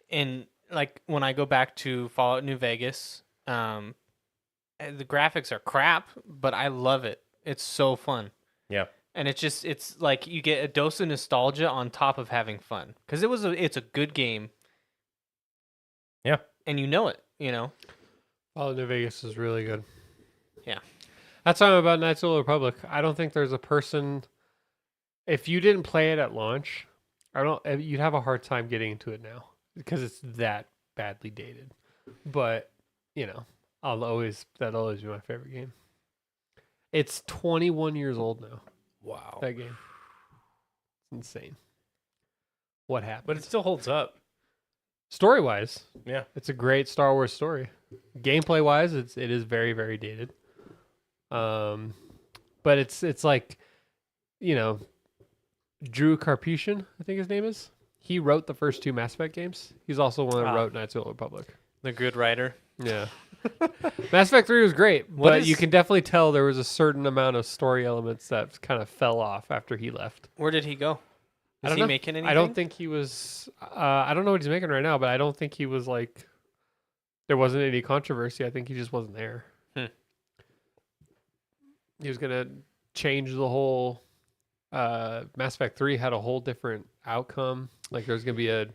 when I go back to Fallout New Vegas, the graphics are crap, but I love it. It's so fun. Yeah. And it's like you get a dose of nostalgia on top of having fun, because it's a good game. Yeah. And you know it, you know. Fallout New Vegas is really good. Yeah. That's why I'm about Knights of the Republic. I don't think there's a person. If you didn't play it at launch, you'd have a hard time getting into it now because it's that badly dated. But you know, that'll always be my favorite game. It's 21 years old now. Wow. That game. It's insane. What happened? But it still holds up. Story wise, Yeah. it's a great Star Wars story. Gameplay wise, it is very, very dated. but it's like, you know, Drew Karpyshyn, I think his name is. He wrote the first 2 Mass Effect games. He's also one that wrote Knights of the Old Republic. The good writer. Yeah. Mass Effect 3 was great, What but is- you can definitely tell there was a certain amount of story elements that kind of fell off after he left. Where did he go? I Is don't he know. making anything? I don't think he was. I don't know what he's making right now, but I don't think he was like. There wasn't any controversy. I think he just wasn't there. He was gonna change the whole. Mass Effect 3 had a whole different outcome. Like there's gonna be a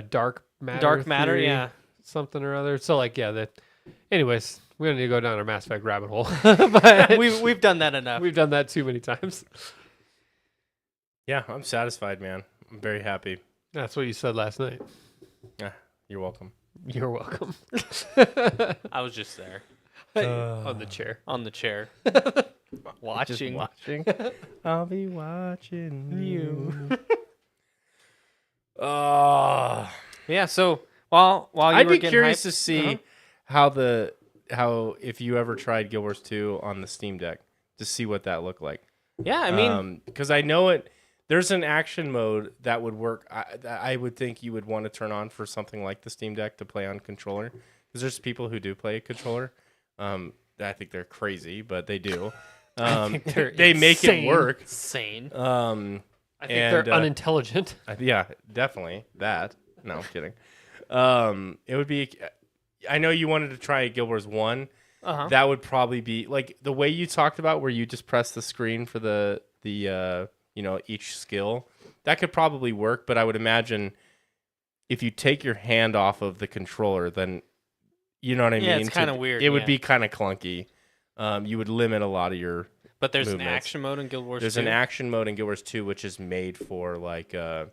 dark matter. Dark matter, theory, yeah. something or other. So like that. Anyways, we don't need to go down a Mass Effect rabbit hole. But We've done that enough. we've done that too many times. Yeah, I'm satisfied, man. I'm very happy. That's what you said last night. You're welcome. You're welcome. I was just there On the chair. on the chair, Just watching. watching. I'll be watching you. Oh, Yeah. So while you I'd were be getting curious hyped- to see how if you ever tried Guild Wars 2 on the Steam Deck to see what that looked like. Yeah, I mean, because I know it. There's an action mode that would work. I would think you would want to turn on for something like the Steam Deck to play on controller. Because there's people who do play a controller. I think they're crazy, but they do. they're they make it insane. work. insane. I think they're unintelligent. Yeah, definitely that. No, I'm kidding. It would be. I know you wanted to try Guild Wars 1. Uh-huh. That would probably be like the way you talked about, where you just press the screen for the each skill. That could probably work, but I would imagine if you take your hand off of the controller, then you know what I mean. Yeah, it's kinda weird, It would yeah. be kind of clunky. You would limit a lot of your. But there's movements. an action mode in Guild Wars. There's 2. an action mode in Guild Wars 2, which is made for like a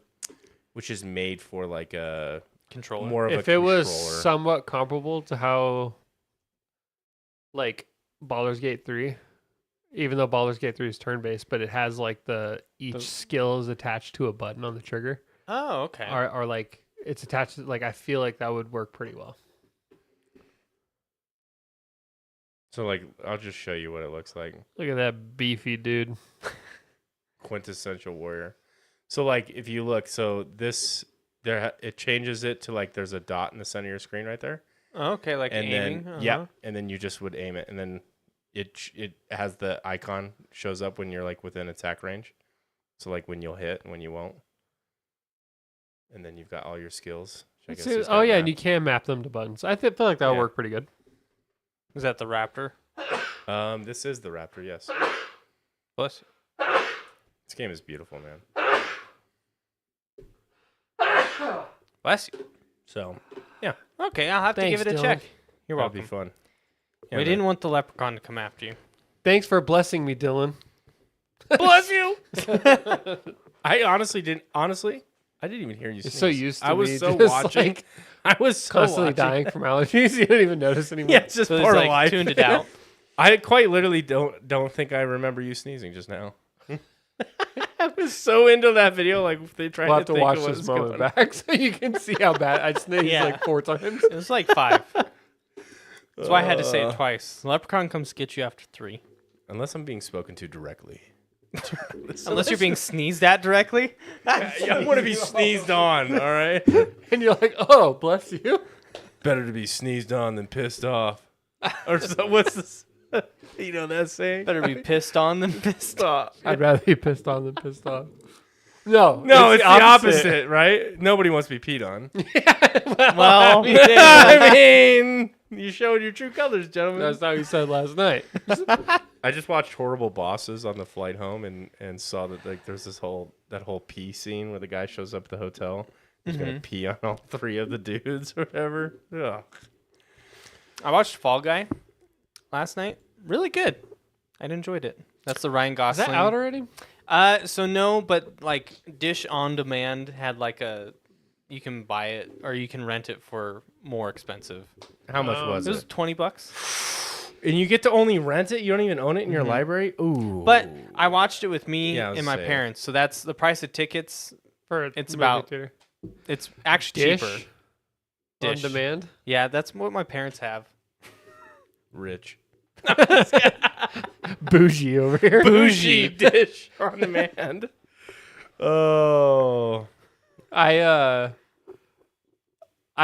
controller. more of If a it was controller. somewhat comparable to how, like, Baldur's Gate 3, even though Baldur's Gate 3 is turn-based, but it has, like, each skill is attached to a button on the trigger. Oh, okay. Or like, it's attached to, like, I feel like that would work pretty well. So like, I'll just show you what it looks like. Look at that beefy dude. Quintessential warrior. So like, if you look, so this it changes it to like there's a dot in the center of your screen right there, Oh, okay, like and aiming. then yeah, and then you just would aim it, and then it has the icon shows up when you're like within attack range. So like when you'll hit and when you won't, and then you've got all your skills. which I guess is Oh yeah, and mapped. you can map them to buttons. I feel like that would Yeah. work pretty good. Is that the Raptor? This is the Raptor. Yes, Plus, this game is beautiful, man. bless you. So Okay, I'll have Thanks, to give it a Dylan. check. You're that'll welcome. be fun. Yeah, We man. didn't want the leprechaun to come after you. Thanks for blessing me, Dylan. Bless you. I honestly didn't. Honestly, I didn't even hear you. You're Sneeze. so used to I was me so just, watching. like, I was so constantly watching. dying from allergies. You don't even notice anymore. Yeah, it's just So part it's of like life. tuned it out. I quite literally don't think I remember you sneezing just now. I was so into that video, like they tried We'll have to to think watch of this what's moment going back so you can see how bad I sneezed Yeah. like 4 times. It was like 5. That's why I had to say Uh. it twice. The leprechaun comes get you after 3. Unless I'm being spoken to directly. Unless you're being sneezed at directly. I want to be sneezed on. All right. And you're like, oh, bless you. Better to be sneezed on than pissed off. Or so, what's this? You know that saying? Better be pissed on than pissed off. I'd rather be pissed on than pissed off. No, No, it's the opposite, right? Nobody wants to be peed on. Well, I mean, you showed your true colors, gentlemen. That's not what you said last night. I just watched Horrible Bosses on the flight home and saw that like there's this whole pee scene where the guy shows up at the hotel. He's gonna pee on all 3 of the dudes or whatever. Ugh. I watched Fall Guy last night. Really good. I enjoyed it. That's the Ryan Is Gosling. that out already? So no, but like Dish on Demand had like you can buy it or you can rent it for more expensive. How much was It was it? $20. And you get to only rent it. You don't even own it in your library. Ooh. But I watched it with me Yeah, I was and my saying. parents, so that's the price of tickets. For It's movie about- theater. It's actually Dish? cheaper. On Dish. demand. Yeah, that's what my parents have. Rich. Bougie over here. Bougie dish on demand. Oh, I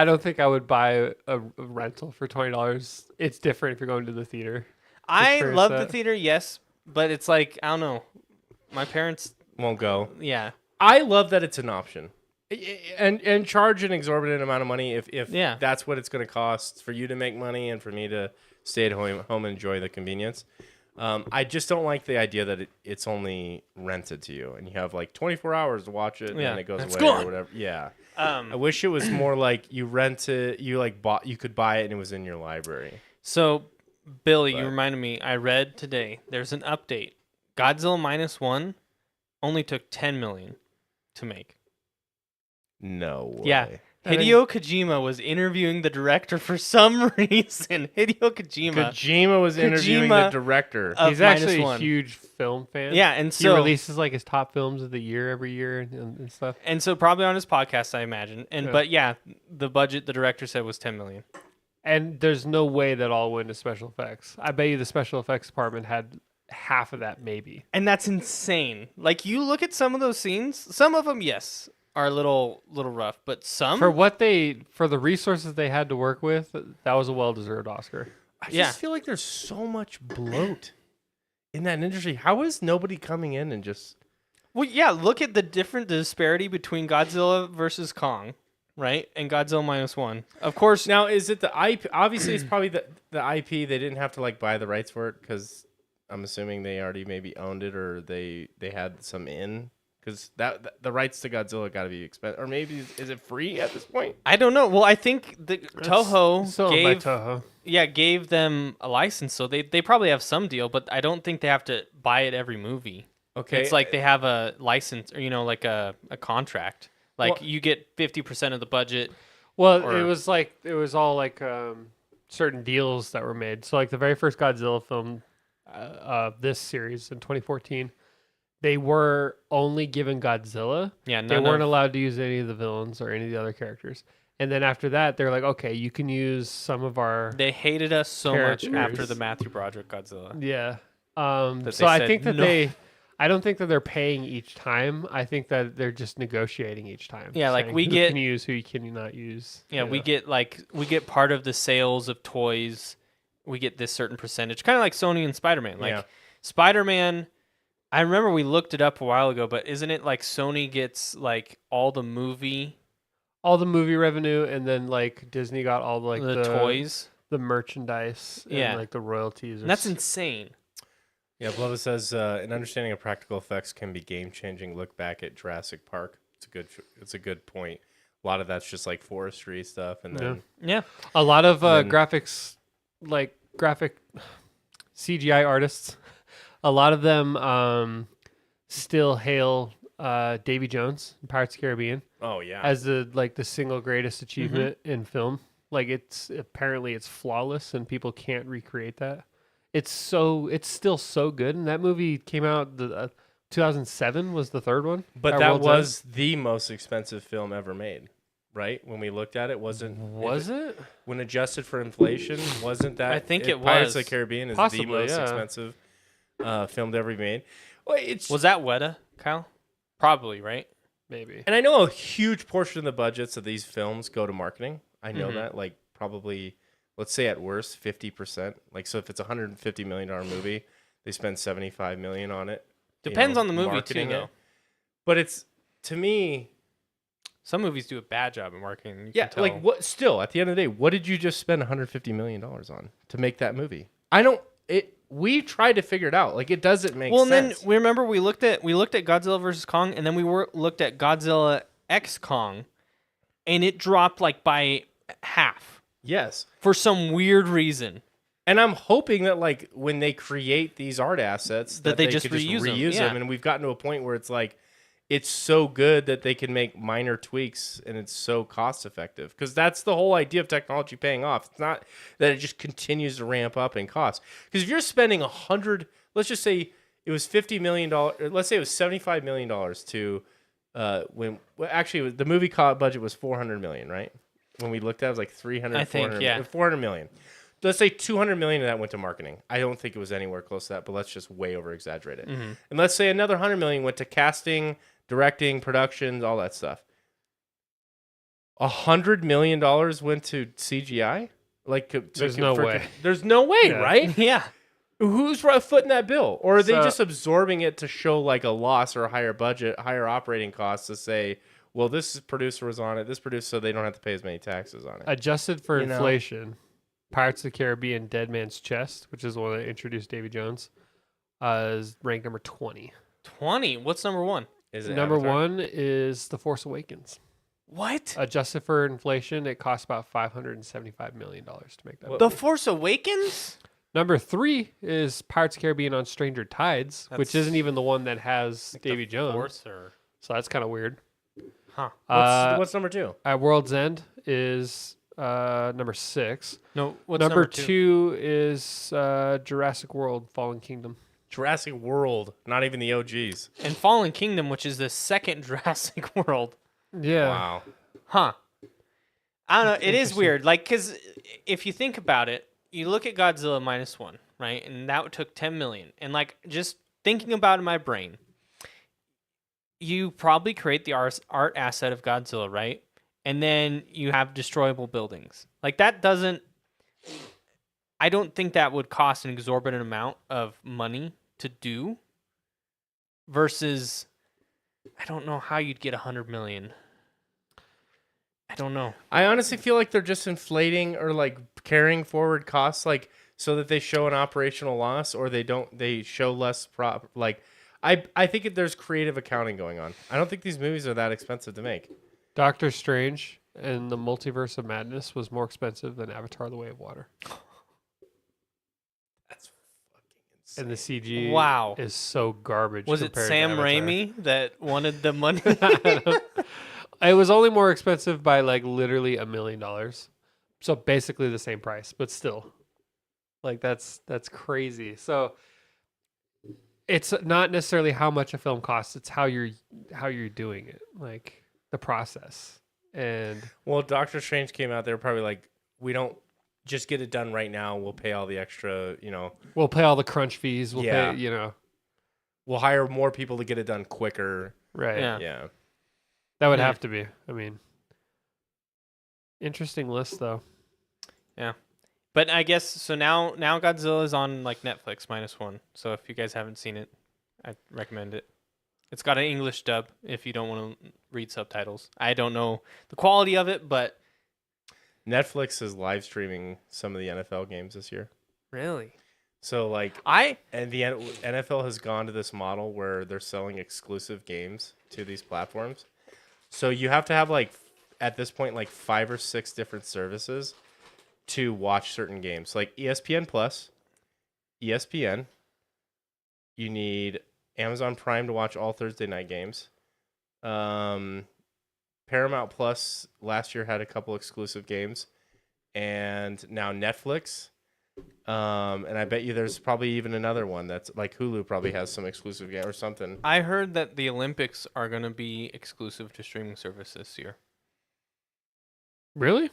don't think I would buy a rental for $20. It's different if you're going to the theater. I experience love the that. theater, yes, but it's like, I don't know. My parents, won't go. yeah. I love that it's an option, and charge an exorbitant amount of money if Yeah. that's what it's going to cost for you to make money and for me to stay at home and enjoy the convenience. I just don't like the idea that it's only rented to you and you have like 24 hours to watch it Yeah. and it goes It's away gone. or whatever. Yeah. I Um, wish it was more like you rent it, you like bought, you could buy it and it was in your library. so, Billy, you But- reminded me, I read today, there's an update. Godzilla Minus One only took 10 million to make. No way. Yeah. And then- Hideo Kojima was interviewing the director for some reason. Hideo Kojima. Kojima was interviewing the Kojima, director. Of He's actually -1. a huge film fan. Yeah, and He so releases like his top films of the year every year and stuff. and so probably on his podcast, I imagine. And Yeah. but yeah, the budget the director said was 10 million. And there's no way that all went to special effects. I bet you the special effects department had half of that, maybe. And that's insane. Like you look at some of those scenes, some of them, yes, are a little rough, but some For the resources they had to work with, that was a well-deserved Oscar. I Yeah. just feel like there's so much bloat in that industry. How is nobody coming in and just Well, yeah, look at the disparity between Godzilla versus Kong, right? And Godzilla Minus One. Of course, now? Is it the IP? Obviously, it's probably the IP. They didn't have to like buy the rights for it because I'm assuming they already maybe owned it or they had some in because the rights to Godzilla got to be expensive. Or maybe is it free at this point? I don't know. Well, I think the Toho Still owned by gave Toho. gave them a license, so they probably have some deal, but I don't think they have to buy it every movie. Okay, It's like they have a license, or like a contract. Like Well- you get 50% of the budget. Well, Or- it was all like certain deals that were made. So like the very first Godzilla film of this series in 2014, they were only given Godzilla. Yeah, They none weren't of, allowed to use any of the villains or any of the other characters. And then after that, they're like, okay, you can use some of our they hated us so much after Characters. the Matthew Broderick Godzilla. yeah. That So they I said think that no. I don't think that they're paying each time. I think that they're just negotiating each time. Yeah, like saying we who get- can use, who can you not use. Yeah, we get part of the sales of toys. We get this certain percentage, kind of like Sony and Spider-Man. Like Yeah. Spider-Man, I remember we looked it up a while ago, but isn't it like Sony gets like all the movie, all the movie revenue, and then like Disney got all like the toys? the merchandise, Yeah. and like the royalties. And that's insane. Yeah, Blova says an understanding of practical effects can be game changing. Look back at Jurassic Park. It's a good point. A lot of that's just like forestry stuff, and then Yeah, a lot of then- graphics, like graphic CGI artists. A lot of them still hail Davy Jones in Pirates of the Caribbean oh yeah, as the single greatest achievement in film. Like it's flawless and people can't recreate that. It's still so good, and that movie came out 2007 was the third one. but Our that World's was the most expensive film ever made, right? When we looked at it, wasn't End. Was it? when adjusted for inflation? Wasn't that? I think it Pirates was. of the Caribbean is Possibly, the most yeah. expensive film ever made. Well, it's was that Weta, Kyle? Probably, right? Maybe. and I know a huge portion of the budgets of these films go to marketing. I know Mhm. that, like probably, let's say at worst 50%. Like so, if it's a $150 million movie, they spend $75 million on it. you Depends know, on the movie too, marketing it. though. But it's to me, Some movies do a bad job at marketing. You yeah. can tell. Like what? Still, at the end of the day, what did you just spend $150 million on to make that movie? I don't. We tried to figure it out. Like it doesn't make Well, and then sense. we remember we looked at Godzilla versus Kong, and then we looked at Godzilla X Kong, and it dropped like by half Yes. for some weird reason. And I'm hoping that like when they create these art assets That they just could reuse them, them. yeah. And we've gotten to a point where it's like it's so good that they can make minor tweaks and it's so cost effective because that's the whole idea of technology paying off. It's not that it just continues to ramp up in cost. Because if you're spending let's just say it was $50 million, let's say it was $75 million to the movie budget was $400 million, right? When we looked at it, it was like 300, I think, 400, yeah. 400 million. let's say 200 million of that went to marketing. I don't think it was anywhere close to that, but let's just way over exaggerate it. Mm-hmm. And let's say another 100 million went to casting, directing, productions, all that stuff. $100 million went to CGI. Like, There's no way. There's no way, Yeah. right? Yeah. Who's footing that bill? Or are they So- just absorbing it to show like a loss or a higher budget, higher operating costs to say, well, this producer was on it, this producer, so they don't have to pay as many taxes on it. Adjusted for You know? inflation, Pirates of the Caribbean Dead Man's Chest, which is the one that introduced Davy Jones, is ranked number 20. 20. What's number one? Is it Number Avatar? 1 is The Force Awakens. What? Adjusted for inflation, it costs about $575 million to make that. What- The Force Awakens? Number 3 is Pirates of the Caribbean on Stranger Tides, which That's- isn't even the one that has Davy Jones. Force or... So that's kind of weird. Huh. What's number 2? At World's End is number 6. No, what's Number 2 is Jurassic World Fallen Kingdom. Jurassic World, not even the OGs. And Fallen Kingdom, which is the second Jurassic World. Yeah. Wow. Huh. I don't know. It is Interesting. weird. Like, because if you think about it, you look at Godzilla -1, right? And that took 10 million. And, like, just thinking about it in my brain, you probably create the art asset of Godzilla, right? And then you have destroyable buildings. Like, that doesn't... I don't think that would cost an exorbitant amount of money to do versus... I don't know how you'd get 100 million. I don't know. I honestly feel like they're just inflating or like carrying forward costs, like so that they show an operational loss, or they show less like. I think there's creative accounting going on. I don't think these movies are that expensive to make. Doctor Strange and the Multiverse of Madness was more expensive than Avatar: The Way of Water. That's fucking insane. And the CG Wow. is so garbage. Was it compared to Sam Avatar. Raimi that wanted the money? It was only more expensive by like literally $1 million. So basically the same price, but still. Like that's crazy. So it's not necessarily how much a film costs, it's how you're doing it. Like the process. And Well, Doctor Strange came out. They were probably like, we don't just get it done right now. We'll pay all the extra. we'll pay all the crunch fees. We'll Yeah. pay, We'll hire more people to get it done quicker. right. Yeah. Yeah. That would Hmm. have to be. I mean, interesting list though. But I guess so. Now Godzilla is on like Netflix -1. So if you guys haven't seen it, I recommend it. It's got an English dub if you don't want to read subtitles. I don't know the quality of it, but Netflix is live streaming some of the NFL games this year. really, So like, I and the NFL has gone to this model where they're selling exclusive games to these platforms. So you have to have like at this point like 5 or 6 different services to watch certain games. Like ESPN Plus, ESPN. You need Amazon Prime to watch all Thursday night games. Paramount Plus last year had a couple exclusive games, and now Netflix. And I bet you there's probably even another one that's like Hulu probably has some exclusive game or something. I heard that the Olympics are going to be exclusive to streaming service this year. Really?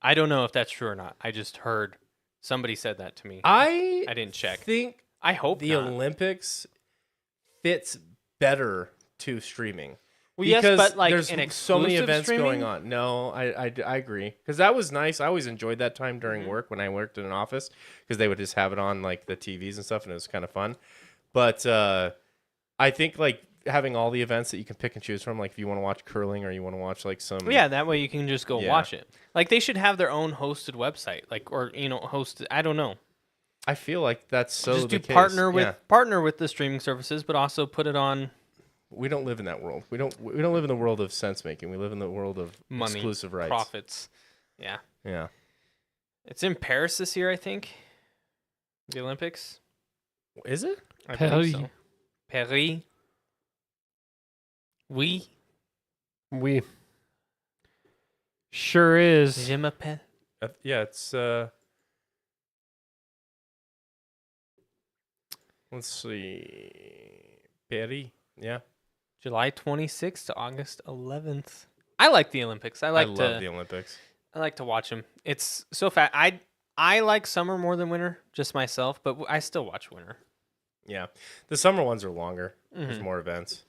I don't know if that's true or not. I just heard somebody said that to me. I didn't check. think I hope the not. Olympics fits better to streaming. Well, yes, Because but like there's an so many exclusive events streaming? going on. No, I agree, because that was nice. I always enjoyed that time during Mm-hmm. work when I worked in an office, because they would just have it on like the TVs and stuff, and it was kind of fun. But I think like having all the events that you can pick and choose from, like if you want to watch curling or you want to watch like some Well, yeah, that way you can just go Yeah. watch it. Like they should have their own hosted website, like or hosted. I don't know. I feel like that's so just the do case. partner with the streaming services, but also put it on We don't live in that world. We don't live in the world of sense making. We live in the world of money, exclusive rights. profits. Yeah, Yeah. it's in Paris this year, I think. The Olympics. Is it? I Paris. believe so. Paris. Oui. We sure is. Je m'appelle. Yeah, it's let's see. Paris. Yeah. July 26th to August 11th. I like the Olympics. I I like love to the Olympics. I like to watch them. It's so fat. I like summer more than winter, just myself, but I still watch winter. Yeah, the summer ones are longer. Mm-hmm. There's more events.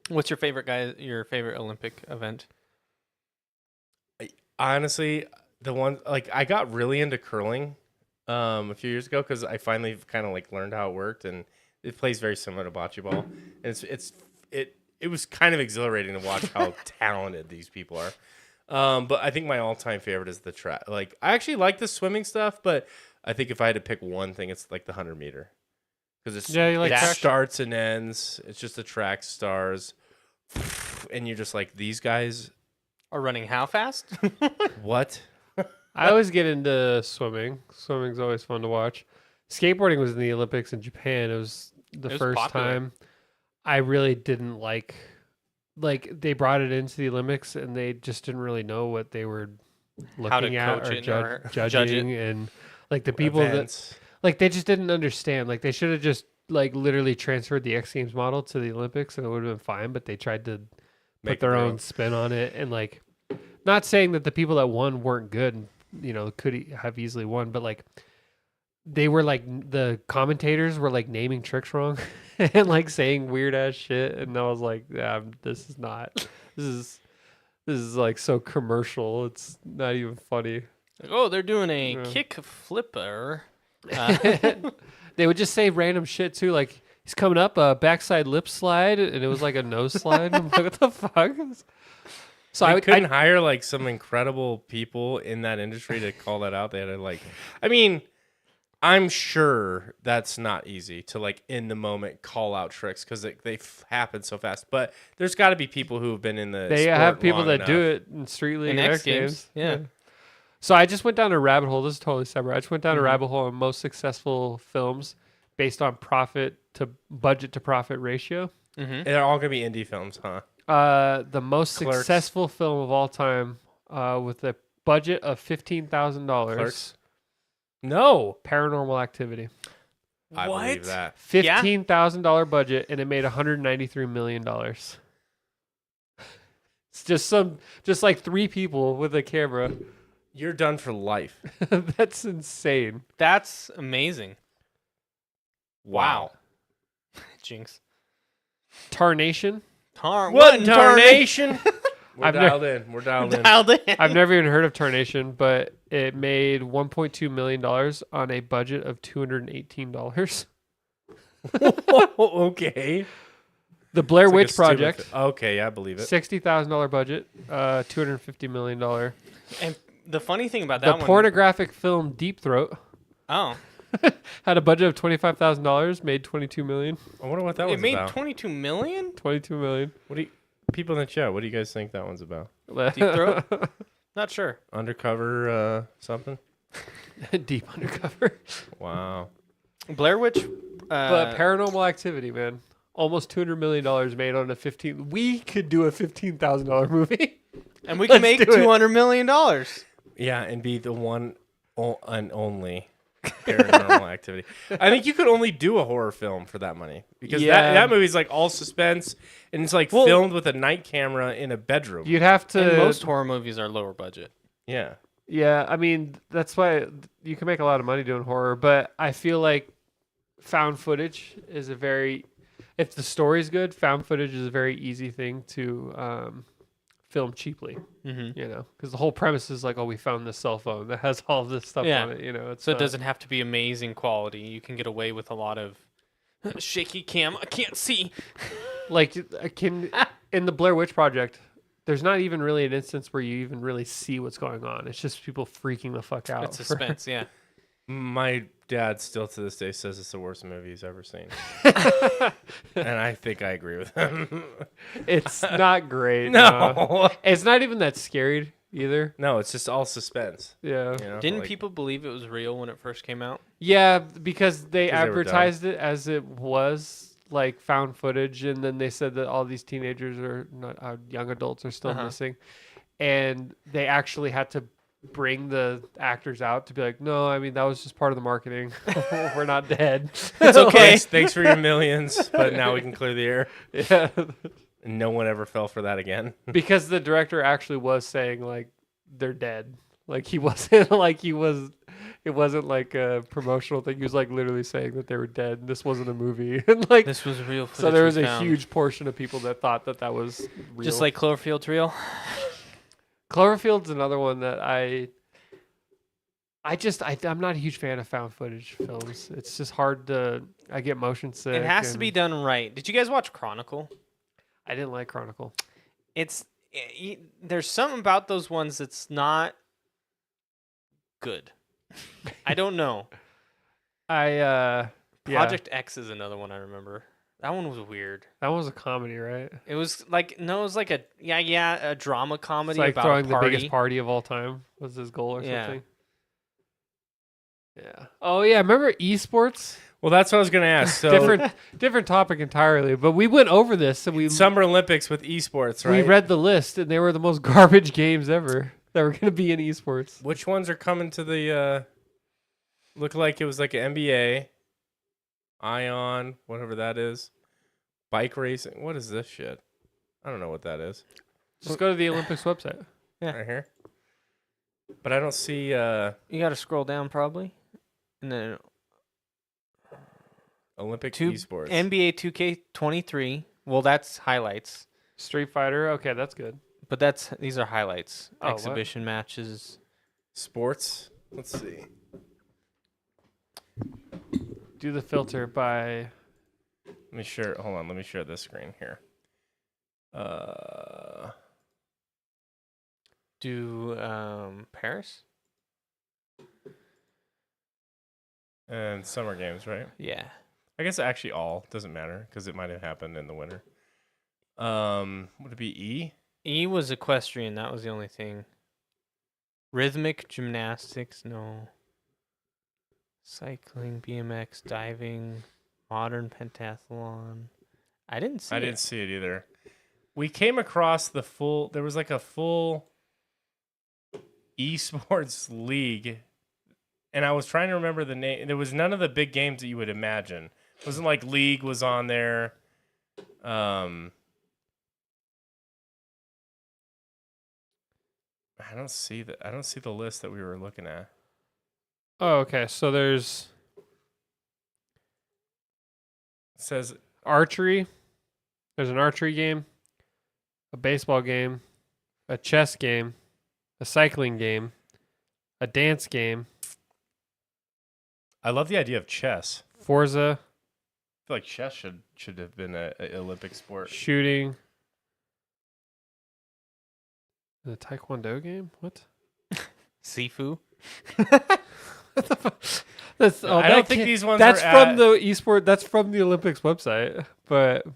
What's your favorite Olympic event? Honestly, the one like I got really into curling a few years ago because I finally kind of like learned how it worked, and it plays very similar to bocce ball. And it was kind of exhilarating to watch how talented these people are. But I think my all-time favorite is the track. Like I actually like the swimming stuff, but I think if I had to pick one thing, it's like the 100-meter because you like it track? starts and ends. It's just the track stars, and you're just like these guys. Or running how fast? What? I always get into swimming. Swimming's always fun to watch. Skateboarding was in the Olympics in Japan. It was the first popular. time. I really didn't like they brought it into the Olympics and they just didn't really know what they were How to looking at coach or, it or judge judging, and like the people Events. that like they just didn't understand. Like they should have just like literally transferred the X Games model to the Olympics and it would have been fine, but they tried to Make put their it own spin on it, and like not saying that the people that won weren't good and could have easily won, but like they were like the commentators were like naming tricks wrong and like saying weird ass shit, and I was like, yeah, this is like so commercial, it's not even funny. Oh, they're doing a Yeah. kick flipper. They would just say random shit too, like he's coming up a backside lip slide, and it was like a nose slide. I'm like, what the fuck? So They I couldn't hire like some incredible people in that industry to call that out. They had to like, I mean, I'm sure that's not easy to like in the moment call out tricks because they happen so fast. But there's got to be people who have been in the they sport have people long that enough. do it in Street League In and X Games, yeah. So I just went down a rabbit hole. This is totally separate. I just went down Mm-hmm. a rabbit hole on most successful films based on budget to profit ratio. Mm-hmm. They're all gonna be indie films, huh? The most Clerks. successful film of all time, with a budget of $15,000. Clerks. No, Paranormal Activity. I What? believe that. $15,000 budget, and it made $193 million. It's just like three people with a camera. You're done for life. That's insane. That's amazing. Wow. Jinx. Tarnation. What in tarnation? We're I've never- dialed in. We're dialed in. Dialed in. I've never even heard of Tarnation, but it made $1.2 million on a budget of $218. Okay. The Blair It's like a Witch stupid Project, Okay, I believe it. $60,000 budget, $250 million. And the funny thing about The that one. pornographic film Deep Throat Oh. had a budget of $25,000, made $22 million. I wonder what that It one's made about. 22 million? $22 million. What do you, people in the chat? What do you guys think that one's about? Deep Throat? Not sure. Undercover something? Deep undercover. Wow. Blair Witch. But Paranormal Activity, man. Almost $200 million made on a 15. We could do a $15,000 movie. and we can let's make do it. $200 million. Yeah, and be the one and only Paranormal Activity. I think you could only do a horror film for that money because Yeah. that movie's like all suspense and it's like filmed with a night camera in a bedroom. You'd have to. And most horror movies are lower budget. Yeah. Yeah, I mean, that's why you can make a lot of money doing horror, but I feel like found footage is a very, if the story's good, found footage is a very easy thing to film cheaply, Mm-hmm. because the whole premise is like, oh, we found this cell phone that has all this stuff Yeah. on it, It's So it not- doesn't have to be amazing quality. You can get away with a lot of shaky cam. I can't see. like in the Blair Witch Project, there's not even really an instance where you even really see what's going on. It's just people freaking the fuck out. It's suspense, yeah. My dad still to this day says it's the worst movie he's ever seen. And I think I agree with him. It's not great. No. It's not even that scary either. No, it's just all suspense. Yeah. You know? Didn't like- people believe it was real when it first came out? Yeah, because they 'Cause they were dumb. advertised it as it was like found footage, and then they said that all these teenagers are not young adults are still missing, and they actually had to bring the actors out to be like, no, I mean that was just part of the marketing. We're not dead. It's okay. Thanks for your millions, but now we can clear the air. Yeah, No one ever fell for that again. because the director actually was saying like they're dead. Like he wasn't like he was. It wasn't like a promotional thing. He was like literally saying that they were dead. And this wasn't a movie, and like This was real footage. so there was we a found. huge portion of people that thought that that was real. Just like Cloverfield's real. Cloverfield's another one that I'm not a huge fan of found footage films. It's just hard to. I get motion sick. It has to be and done right. Did you guys watch Chronicle? I didn't like Chronicle. There's something about those ones that's not good. I don't know. Yeah. Project X is another one I remember. That one was weird. That one was a comedy, right? It was like it was like a drama comedy It's like about throwing a the party. biggest party of all time was his goal or Yeah. something. Yeah. Oh yeah, remember esports? Well, that's what I was gonna ask. So Different topic entirely, but we went over this and we Summer Olympics with esports, right? we read the list and they were the most garbage games ever that were going to be in esports. Which ones are coming to the? Look like it was like an NBA, Ion, whatever that is, bike racing. What is this shit? I don't know what that is. Just go to the Olympics website. Yeah. Right here. But I don't see. You got to scroll down probably, and then Olympic esports. NBA 2K23. Well, that's highlights, Street Fighter. Okay, that's good. but these are highlights. Oh, what? Exhibition matches. Sports. Let's see. Do the filter by. Let me share. Hold on. Let me share this screen here. Do Paris? And summer games, right? Yeah. I guess actually all doesn't matter because it might have happened in the winter. Would it be E? E was equestrian. That was the only thing. Rhythmic gymnastics, no. Cycling, BMX, diving, modern pentathlon. I didn't see I didn't see it either. We came across the full. There was like a full esports league, and I was trying to remember the name. There was none of the big games that you would imagine. It wasn't like League was on there. I don't see the list that we were looking at. Oh, okay. So there's It says archery. There's an archery game, a baseball game, a chess game, a cycling game, a dance game, I love the idea of chess. Forza, I feel like chess should have been an Olympic sport. shooting, the taekwondo game. What? Sifu. What the fuck? That's, I don't think these ones That's are from at- the esport. That's from the Olympics website. But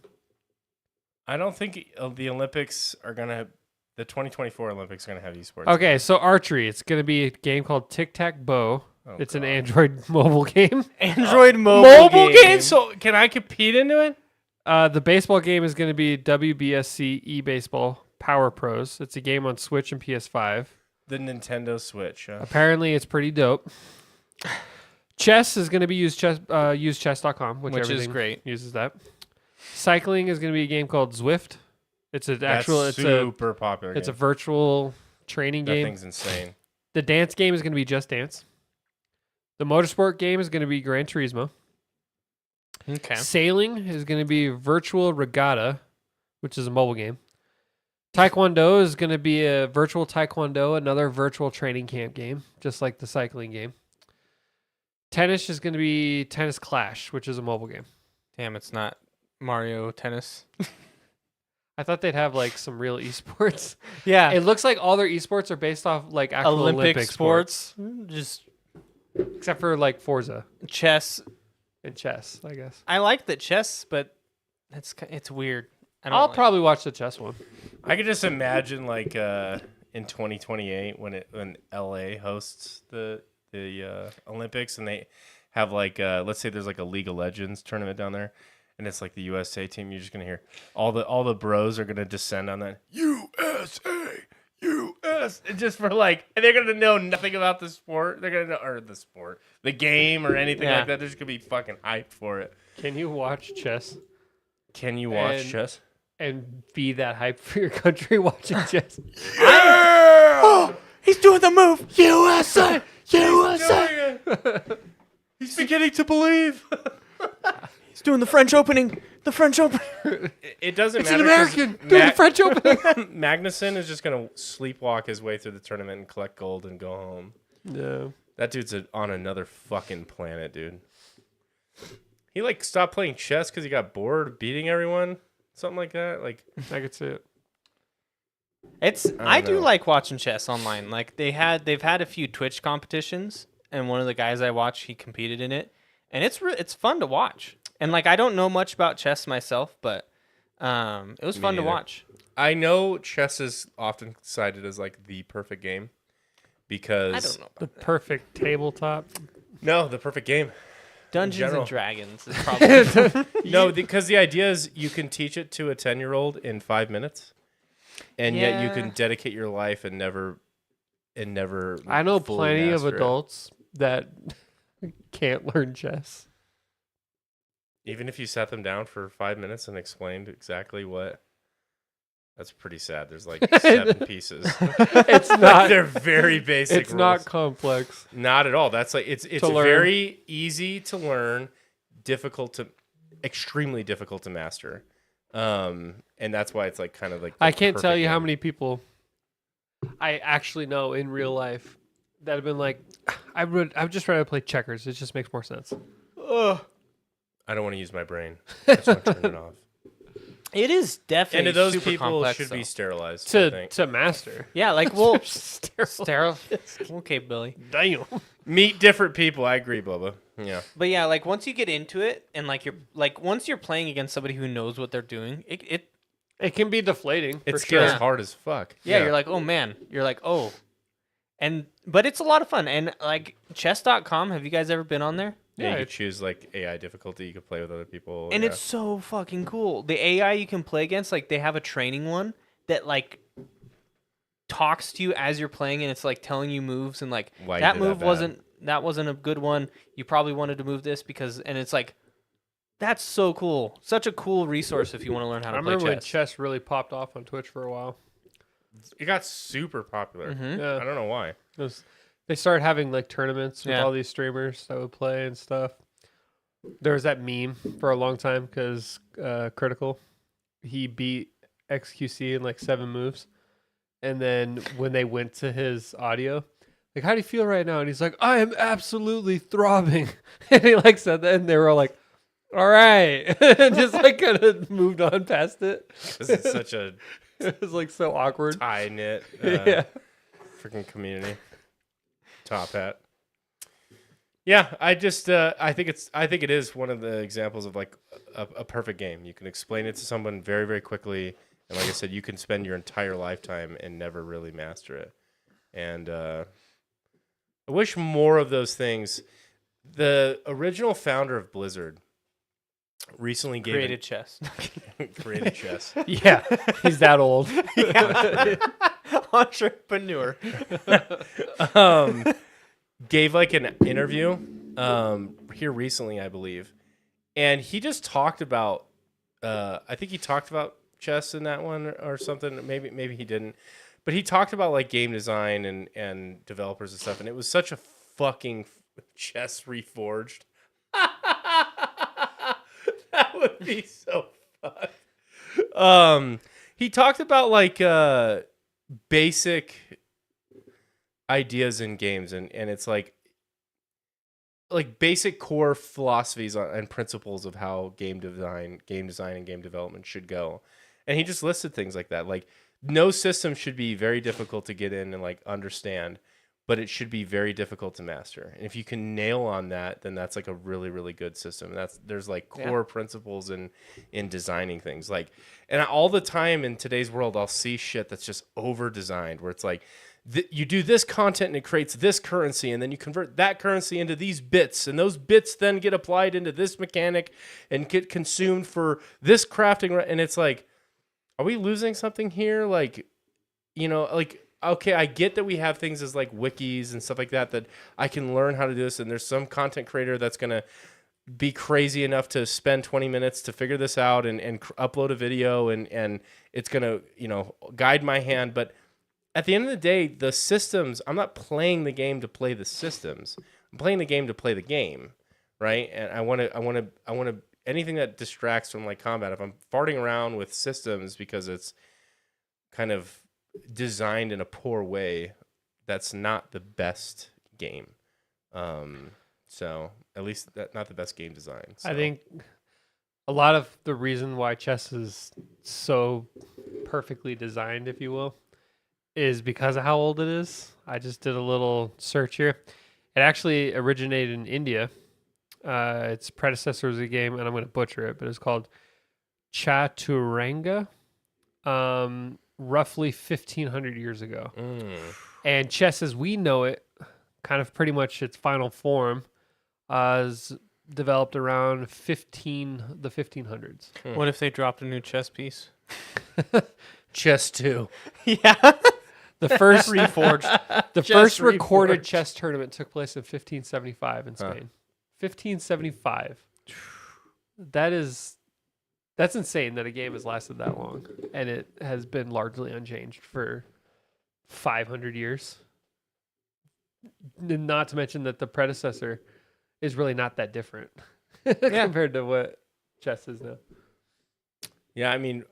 I don't think the Olympics are gonna. The 2024 Olympics are gonna have esports. okay, so archery. It's gonna be a game called Tic Tac Bow. Oh, It's an God. Android mobile game. Android mobile game. So can I compete into it? The baseball game is going to be WBSC eBaseball Power Pros. It's a game on Switch and PS5. The Nintendo Switch. Apparently, it's pretty dope. Chess is going to be usechess.com, which Which is everything great. uses that. Cycling is going to be a game called Zwift. It's an actual. That's It's super popular. a. It's a game. virtual training That game. thing's insane. The dance game is going to be Just Dance. The motorsport game is going to be Gran Turismo. Okay. Sailing is going to be Virtual Regatta, which is a mobile game. Taekwondo is going to be a virtual Taekwondo, another virtual training camp game, just like the cycling game. Tennis is going to be Tennis Clash, which is a mobile game. Damn, it's not Mario Tennis. I thought they'd have like some real esports. Yeah. It looks like all their esports are based off like actual Olympic Olympic sports. Just except for like Forza chess. and chess, I guess. I like the chess, but it's weird. I don't I'll like- probably watch the chess one. I could just imagine like in 2028 when LA hosts the Olympics and they have like let's say there's like a League of Legends tournament down there and it's like the USA team. You're just gonna hear all the bros are gonna descend on that USA. And just for like, and they're gonna know nothing about the sport. They're gonna know or the game or anything Yeah. like that. They're just gonna be fucking hyped for it. Can you watch chess Can you watch And- chess? and be that hype for your country watching chess? He's doing the move. USA, USA. He's beginning to believe. He's doing the French opening. The French opening. It doesn't It's matter. an 'cause American doing the French Open. Magnuson is just gonna sleepwalk his way through the tournament and collect gold and go home. No. That dude's on another fucking planet, dude. He like stopped playing chess because he got bored beating everyone, something like that. Like I could see it. I do know. like watching chess online. Like they've had a few Twitch competitions, and one of the guys I watch, he competed in it, and it's fun to watch. And like I don't know much about chess myself, but it was fun to neither. watch. I know chess is often cited as like the perfect game because I don't know. The perfect tabletop. No, the perfect game. Dungeons general. and Dragons is probably No, because the idea is you can teach it to a 10-year-old in 5 minutes, and yet you Yeah. can dedicate your life and never. I know fully plenty of master it. adults that can't learn chess. Even if you sat them down for 5 minutes and explained exactly what. That's pretty sad. There's like 7 pieces. It's not. They're very basic. It's rules. not complex. Not at all. That's like it's To learn. very easy to learn, extremely difficult to master, and that's why it's like kind of like. I can't tell perfect you how game. many people I actually know in real life that have been like, I'd just rather play checkers. It just makes more sense. Ugh. I don't want to use my brain. I just want to turn it off. It is definitely And those super people complex, should though. be sterilized. I To think. to master. Yeah, like well, Sterile. sterile. Okay, Billy. Damn. Meet different people. I agree, Bubba. Yeah. But yeah, like once you get into it, and once you're playing against somebody who knows what they're doing, It can be deflating. It's for sure. just hard as fuck. yeah, you're like, oh man, you're like, oh, but it's a lot of fun. And like chess.com, have you guys ever been on there? Yeah, you Yeah, could choose like AI difficulty. You could play with other people. And yeah. it's so fucking cool. The AI you can play against, like they have a training one that like talks to you as you're playing, and it's like telling you moves and like Why you that did move bad. wasn't a good one. You probably wanted to move this because, and it's like that's so cool. Such a cool resource if you want to learn how I to play remember when chess. chess really popped off on Twitch for a while. It got super popular. Mhm. Yeah. I don't know why. They started having like tournaments with Yeah. all these streamers that would play and stuff. There was that meme for a long time because Critical, he beat XQC in like 7 moves. And then when they went to his audio, like, how do you feel right now? And he's like, I am absolutely throbbing. And he like said that, and they were all like, all right. And just like kind of moved on past it. This is such a It was like so awkward. tie knit Yeah. freaking community. Top hat. Yeah, I just I think it is one of the examples of like a perfect game. You can explain it to someone very, very quickly, and like I said, you can spend your entire lifetime and never really master it. And I wish more of those things. The original founder of Blizzard recently gave Created chess. created chess. Yeah. He's that old. Entrepreneur. Gave like an interview here recently, I believe, and he just talked about I think he talked about chess in that one or something. Maybe he didn't, but he talked about like game design and developers and stuff, and it was such a fucking chess reforged. That would be so fun. He talked about like basic ideas in games, and it's like basic core philosophies and principles of how game design and game development should go. And he just listed things like that. Like no system should be very difficult to get in and like understand, but it should be very difficult to master. And if you can nail on that, then that's like a really, really good system. And there's like core principles in designing things. Like, and all the time in today's world, I'll see shit that's just over designed where it's like, you do this content and it creates this currency, and then you convert that currency into these bits, and those bits then get applied into this mechanic and get consumed for this crafting. And it's like, are we losing something here? Like, you know, like, okay, I get that we have things as like wikis and stuff like that I can learn how to do this, and there's some content creator that's going to be crazy enough to spend 20 minutes to figure this out and upload a video, and it's going to, you know, guide my hand. But at the end of the day, the systems, I'm not playing the game to play the systems. I'm playing the game to play the game, right? And I want to anything that distracts from like combat. If I'm farting around with systems because it's kind of designed in a poor way, that's not the best game. So at least not the best game design. So. I think a lot of the reason why chess is so perfectly designed, if you will, is because of how old it is. I just did a little search here. It actually originated in India. Its predecessor was a game, and I'm going to butcher it, but it's called Chaturanga, roughly 1,500 years ago. And chess as we know it, kind of pretty much its final form, is developed around the 1500s. What if they dropped a new chess piece? Chess 2. Yeah. The first Reforged. the Just first recorded reforged. chess tournament took place in 1575 in Spain. 1575. That's insane that a game has lasted that long, and it has been largely unchanged for 500 years. Not to mention that the predecessor is really not that different compared to what chess is now. Yeah, I mean,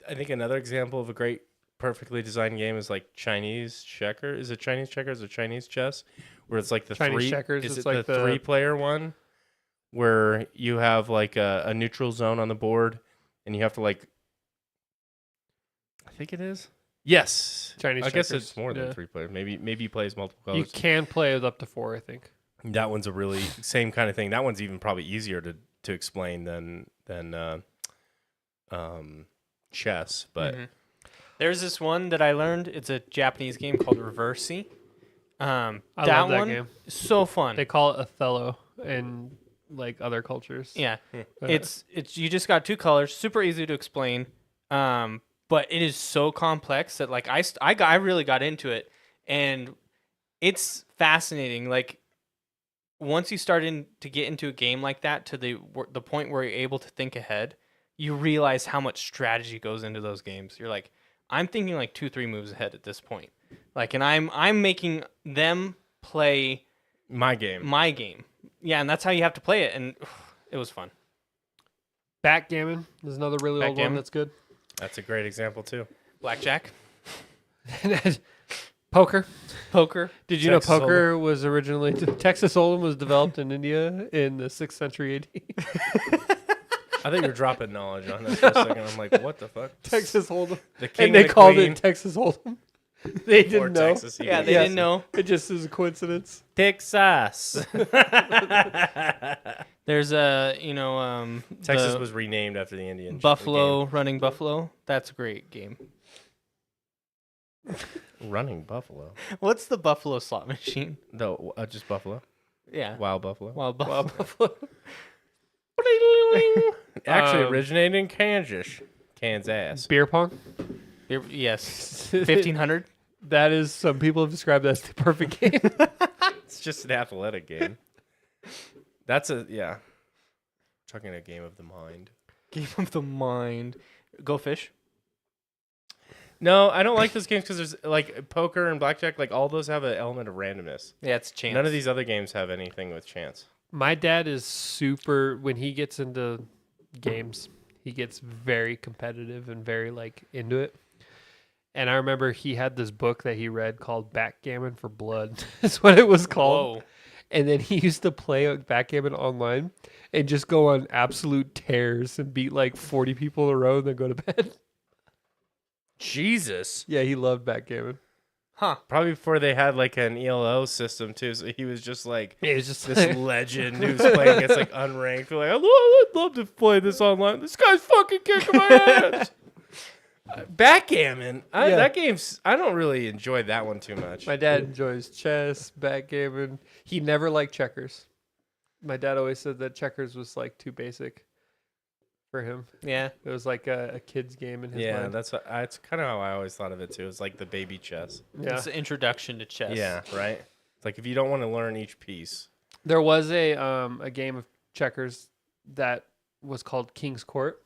I think another example of a great, perfectly designed game is like Chinese checker. Is it Chinese checkers or Chinese chess? Where it's like the Chinese three. checkers Is is it like the the- 3-player one? Where you have like a neutral zone on the board, and you have to like. I think it is. Yes, Chinese I guess checkers, it's more than yeah. 3 players. Maybe he plays multiple You colors. can play with up to 4, I think. That one's a really same kind of thing. That one's even probably easier to explain than chess. But There's this one that I learned. It's a Japanese game called Reversi. I love that one game. is so fun. They call it Othello in like other cultures. Yeah, But it's you just got 2 colors, super easy to explain. But it is so complex that like I really got into it, and it's fascinating. Like once you start to get into a game like that to the point where you're able to think ahead, you realize how much strategy goes into those games. You're like, I'm thinking like 2-3 moves ahead at this point. Like, and I'm making them play my game. Yeah, and that's how you have to play it, and it was fun. Backgammon is another really old one Backgammon? that's good. That's a great example too. Blackjack, Poker. poker. Did you Texas know poker was originally Texas Hold'em was developed in India in the 6th century AD? I think you're dropping knowledge on this for a second. I'm like, what the fuck? Texas Hold'em, The king and they and the called queen, it Texas Hold'em. They or didn't know. Texas. Yeah, they Yes. didn't know. It just is a coincidence. Texas. There's a Texas the was renamed after the Indian Buffalo running Buffalo. That's a great game. game. Running Buffalo. What's the Buffalo slot machine? No, just Buffalo. Yeah, Wild Buffalo. Wild Buffalo. Buffalo. Actually originated in Kansas. Beer pong. Yes, 1500. That is, some people have described that as the perfect game. It's just an athletic game. That's yeah. Talking a game of the mind. Game of the mind. Go fish. No, I don't like those games because there's like poker and blackjack. Like all those have an element of randomness. Yeah, it's chance. None of these other games have anything with chance. My dad is super, when he gets into games, he gets very competitive and very like into it. And I remember he had this book that he read called Backgammon for Blood. That's what it was called. Whoa. And then he used to play backgammon online and just go on absolute tears and beat like 40 people in a row and then go to bed. Jesus. Yeah, he loved backgammon. Huh. Probably before they had like an ELO system too, so he was just like Yeah, it's just this legend who's playing against like unranked. Like, I'd love to play this online. This guy's fucking kicking my ass. Backgammon. Yeah. That game's. I don't really enjoy that one too much. My dad enjoys chess, backgammon. He never liked checkers. My dad always said that checkers was like too basic for him. Yeah. It was like a kid's game in his Yeah, mind. that's kind of how I always thought of it too. It's like the baby chess. Yeah. It's the introduction to chess. Yeah, right. It's like if you don't want to learn each piece. There was a game of checkers that was called King's Court,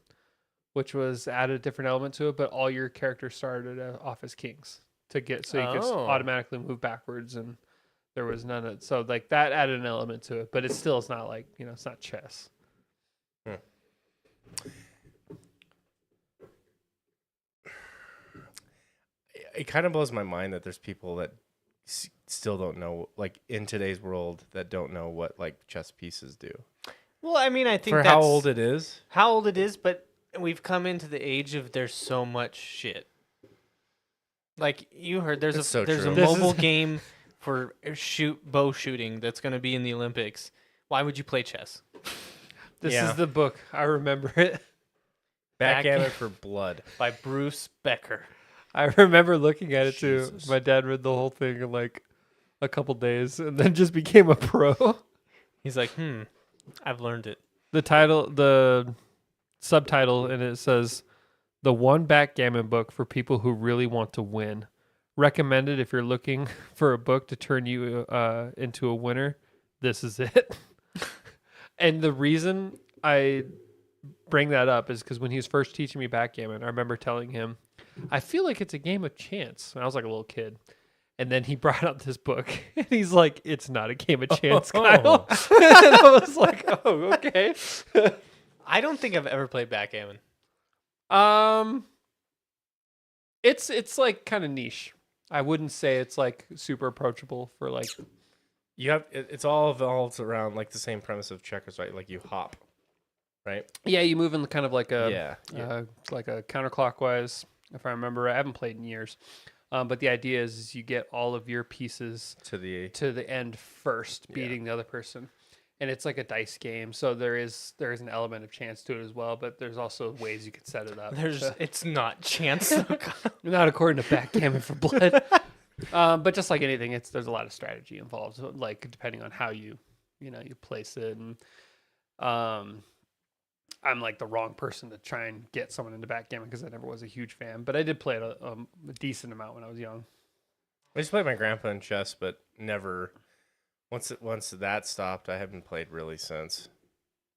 which was added a different element to it, but all your characters started off as kings. to get so you could Oh. automatically move backwards, and there was none of so like that added an element to it, but it's not like it's not chess. It kind of blows my mind that there's people that still don't know, like in today's world, that don't know what like chess pieces do. Well, I mean, I think For that's how old it is. how old it is, but we've come into the age of there's so much shit. Like you heard, there's That's a so there's a true. This mobile is- game for bow shooting that's going to be in the Olympics. Why would you play chess? This Yeah. is the book. I remember it. Backgammon for blood. By Bruce Becker. I remember looking at it too. Jesus. My dad read the whole thing in like a couple days and then just became a pro. He's like, I've learned it. The subtitle, and it says, "The one backgammon book for people who really want to win. Recommended if you're looking for a book to turn you into a winner. This is it." And the reason I bring that up is because when he was first teaching me backgammon, I remember telling him, "I feel like it's a game of chance." And I was like a little kid. And then he brought out this book, and he's like, "It's not a game of chance, Kyle." And I was like, "Oh, okay." I don't think I've ever played backgammon. It's like kind of niche. I wouldn't say it's like super approachable for like. You have it's all evolved around like the same premise of checkers, right? Like you hop, right? Yeah, you move in kind of like a Yeah. like a counterclockwise. If I remember, I haven't played in years. But the idea is you get all of your pieces To the to the end first, beating the other person. And it's like a dice game, so there is an element of chance to it as well. But there's also ways you could set it up. It's not chance. Not according to Backgammon for Blood. But just like anything, there's a lot of strategy involved. So, like depending on how you place it, and I'm like the wrong person to try and get someone into backgammon because I never was a huge fan. But I did play it a decent amount when I was young. I used to play with my grandpa in chess, but never. Once that stopped, I haven't played really since.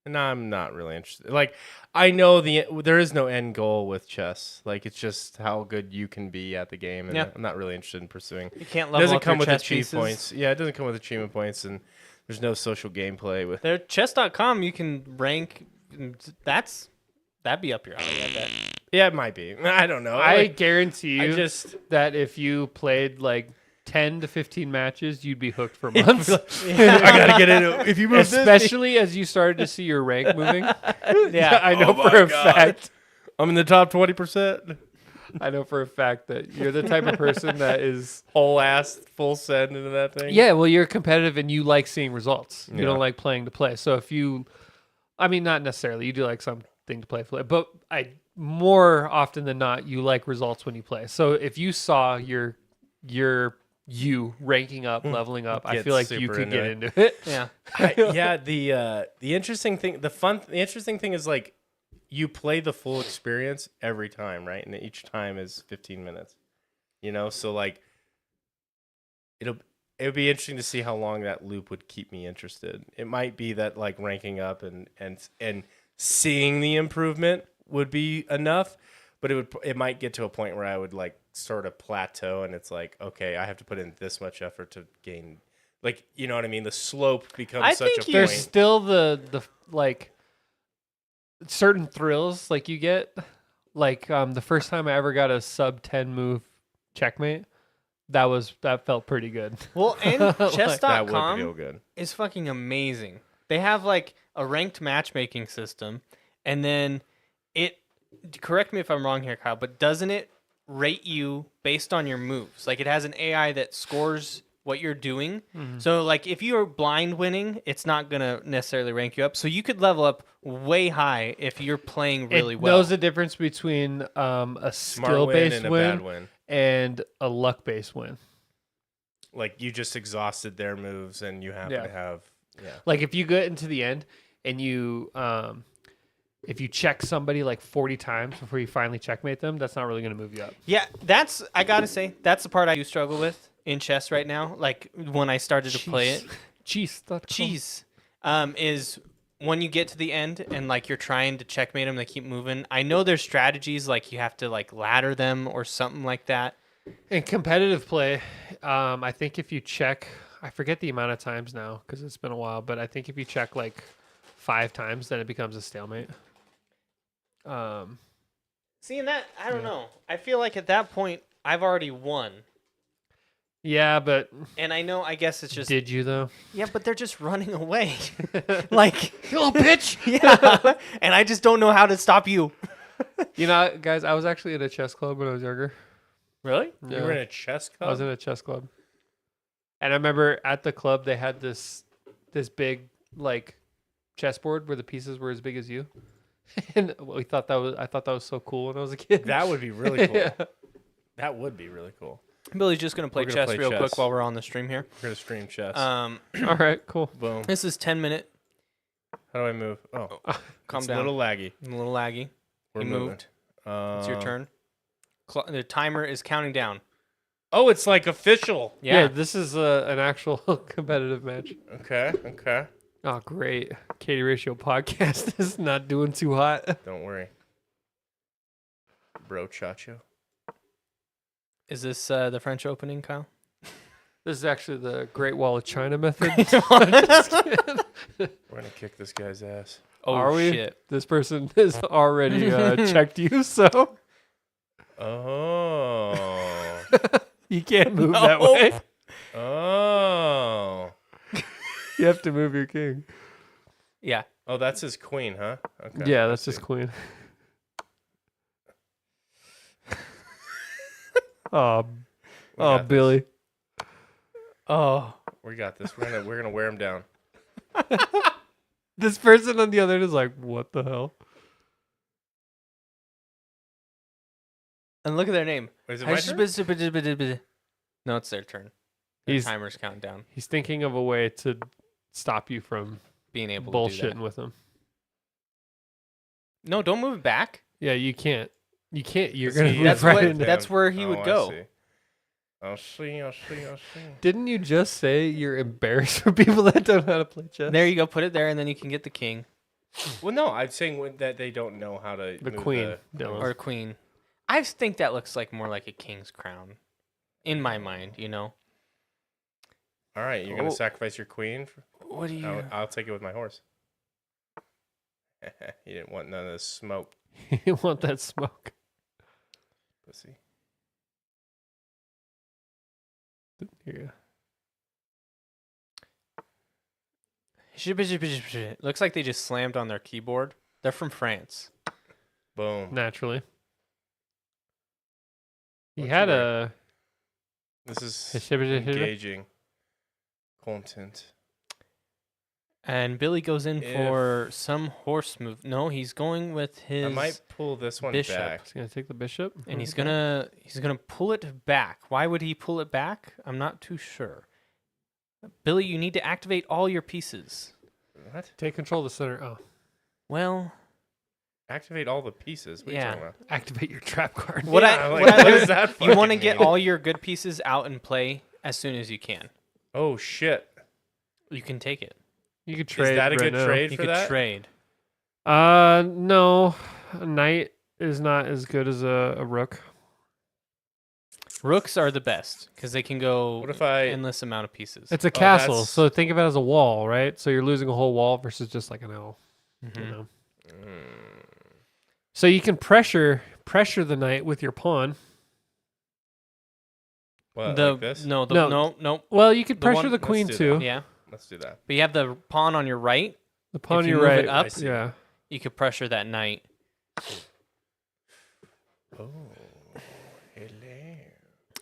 And I'm not really interested. Like I know there is no end goal with chess. Like it's just how good you can be at the game, and Yeah. I'm not really interested in pursuing. You can't It level doesn't up come your with chess achievement pieces. points. Yeah, it doesn't come with achievement points, and there's no social gameplay with. There, chess.com, you can rank. That'd be up your alley, I bet. Yeah, it might be. I don't know. I Like, guarantee you I just that if you played like 10 to 15 matches, you'd be hooked for months. I gotta get into. If you move Especially as you started to see your rank moving. Yeah. I know Oh my for a God. fact. I'm in the top 20%. I know for a fact that you're the type of person that is. Whole ass full send into that thing. Yeah, well, you're competitive and you like seeing results. You Yeah. don't like playing to play. So if you, I mean, not necessarily. You do like something to play for, but more often than not, you like results when you play. So if you saw your you ranking up, leveling up, I Get feel like you super could into get it. into it. Yeah. Yeah. The interesting thing, the interesting thing is like you play the full experience every time, right? And each time is 15 minutes. So like it would be interesting to see how long that loop would keep me interested. It might be that like ranking up and seeing the improvement would be enough, but it might get to a point where I would like sort of plateau, and it's like, okay, I have to put in this much effort to gain, like, you know what I mean? The slope becomes I such think a There's point. still the like certain thrills like you get. Like the first time I ever got a sub 10 move checkmate, that felt pretty good. Well, and That would chess.com feel good. is fucking amazing. They have like a ranked matchmaking system, and then correct me if I'm wrong here, Kyle, but doesn't it rate you based on your moves? Like it has an AI that scores what you're doing. So like if you're blind winning, it's not gonna necessarily rank you up. So you could level up way high if you're playing really It well. knows the difference between a Smart skill win based and a win bad win. and a luck based win. Like you just exhausted their moves, and you happen Yeah. to have Like if you get into the end and you if you check somebody like 40 times before you finally checkmate them, that's not really going to move you up. Yeah, I gotta say, that's the part I do struggle with in chess right now. Like when I started to play it. Cheese.com. Cheese. Is when you get to the end and like you're trying to checkmate them, they keep moving. I know there's strategies like you have to like ladder them or something like that. In competitive play, I think if you check, I forget the amount of times now because it's been a while, but I think if you check like 5 times, then it becomes a stalemate. Seeing that, I don't Yeah. know. I feel like at that point, I've already won. Yeah, but And I know, I guess it's just. did you though? Yeah, but they're just running away. Like. You little bitch! Yeah. And I just don't know how to stop you. You know, guys, I was actually in a chess club when I was younger. Really? You were in a chess I was club? in a chess club, and I remember at the club they had this big like chessboard where the pieces were as big as you, and I thought that was so cool when I was a kid. That would be really cool. Yeah. That would be really cool. Billy's just going to play We're gonna chess play real quick chess. while we're on the stream here. We're gonna stream chess. All right, cool. Boom. This is 10-minute. How do I move? Oh, Calm it's down. a little laggy. A little laggy. We're You moving. moved. It's your turn. The timer is counting down. Oh, it's like official. Yeah, this is an actual competitive match. Okay. Okay. Oh, great. Katie Ratio podcast is not doing too hot. Don't worry, bro. Chacho. Is this the French opening, Kyle? This is actually the Great Wall of China method. We're gonna kick this guy's ass. Oh, Are we? shit. This person has already checked you, so Oh. you can't move that way. Oh. You have to move your king. Yeah. Oh, that's his queen, huh? Okay. Yeah, I that's his see. queen. Oh, We got this. Billy. Oh. We got this. We're gonna wear him down. This person on the other end is like, what the hell? And look at their name. Is it my turn? No, it's their turn. Their He's timer's counting down. he's thinking of a way to stop you from Being able to do that. bullshitting with him. No, don't move it back. Yeah, you can't. You can't. You're Does gonna he- move That's right what- into. that's where he would I go. see. I'll see. Didn't you just say you're embarrassed for people that don't know how to play chess? There you go. Put it there, and then you can get the king Well, no, I'm saying that they don't know how to The move queen, Dylan. or queen. I think that looks like more like a king's crown, in my mind. You know. All right, you're gonna Oh. sacrifice your queen. What do you? I'll take it with my horse. You didn't want none of this smoke, You want that smoke? pussy. Here. Looks like they just slammed on their keyboard. They're from France. Boom. Naturally. He What's had your- a. This is Hishibida- engaging content. And Billy goes in If- for some horse move. No, he's going with his. I might pull this one bishop. back. He's gonna take the bishop, And he's Okay. gonna pull it back. Why would he pull it back? I'm not too sure. Billy, you need to activate all your pieces. What? take control of the center. Oh, Well, Activate all the pieces. What Yeah. are you talking about? activate your trap card. what Yeah, I like, what I what learned- does that you want to fucking get mean? all your good pieces out and play as soon as you can. Oh shit! You can take it. You could trade. Is that a right good now. trade You for could that? trade. No, a knight is not as good as a rook. Rooks are the best because they can go What if I? endless amount of pieces. It's a castle, that's- so think of it as a wall, right? So you're losing a whole wall versus just like an L. You Mhm. know. Mm, So you can pressure the knight with your pawn. what, The like this? no the No. no Well, you could The pressure one- the let's queen do that. too. yeah. Let's do that. But you have the pawn on your right. The pawn If on you your move right. it up, I see. Yeah. you could pressure that knight. Oh, hello.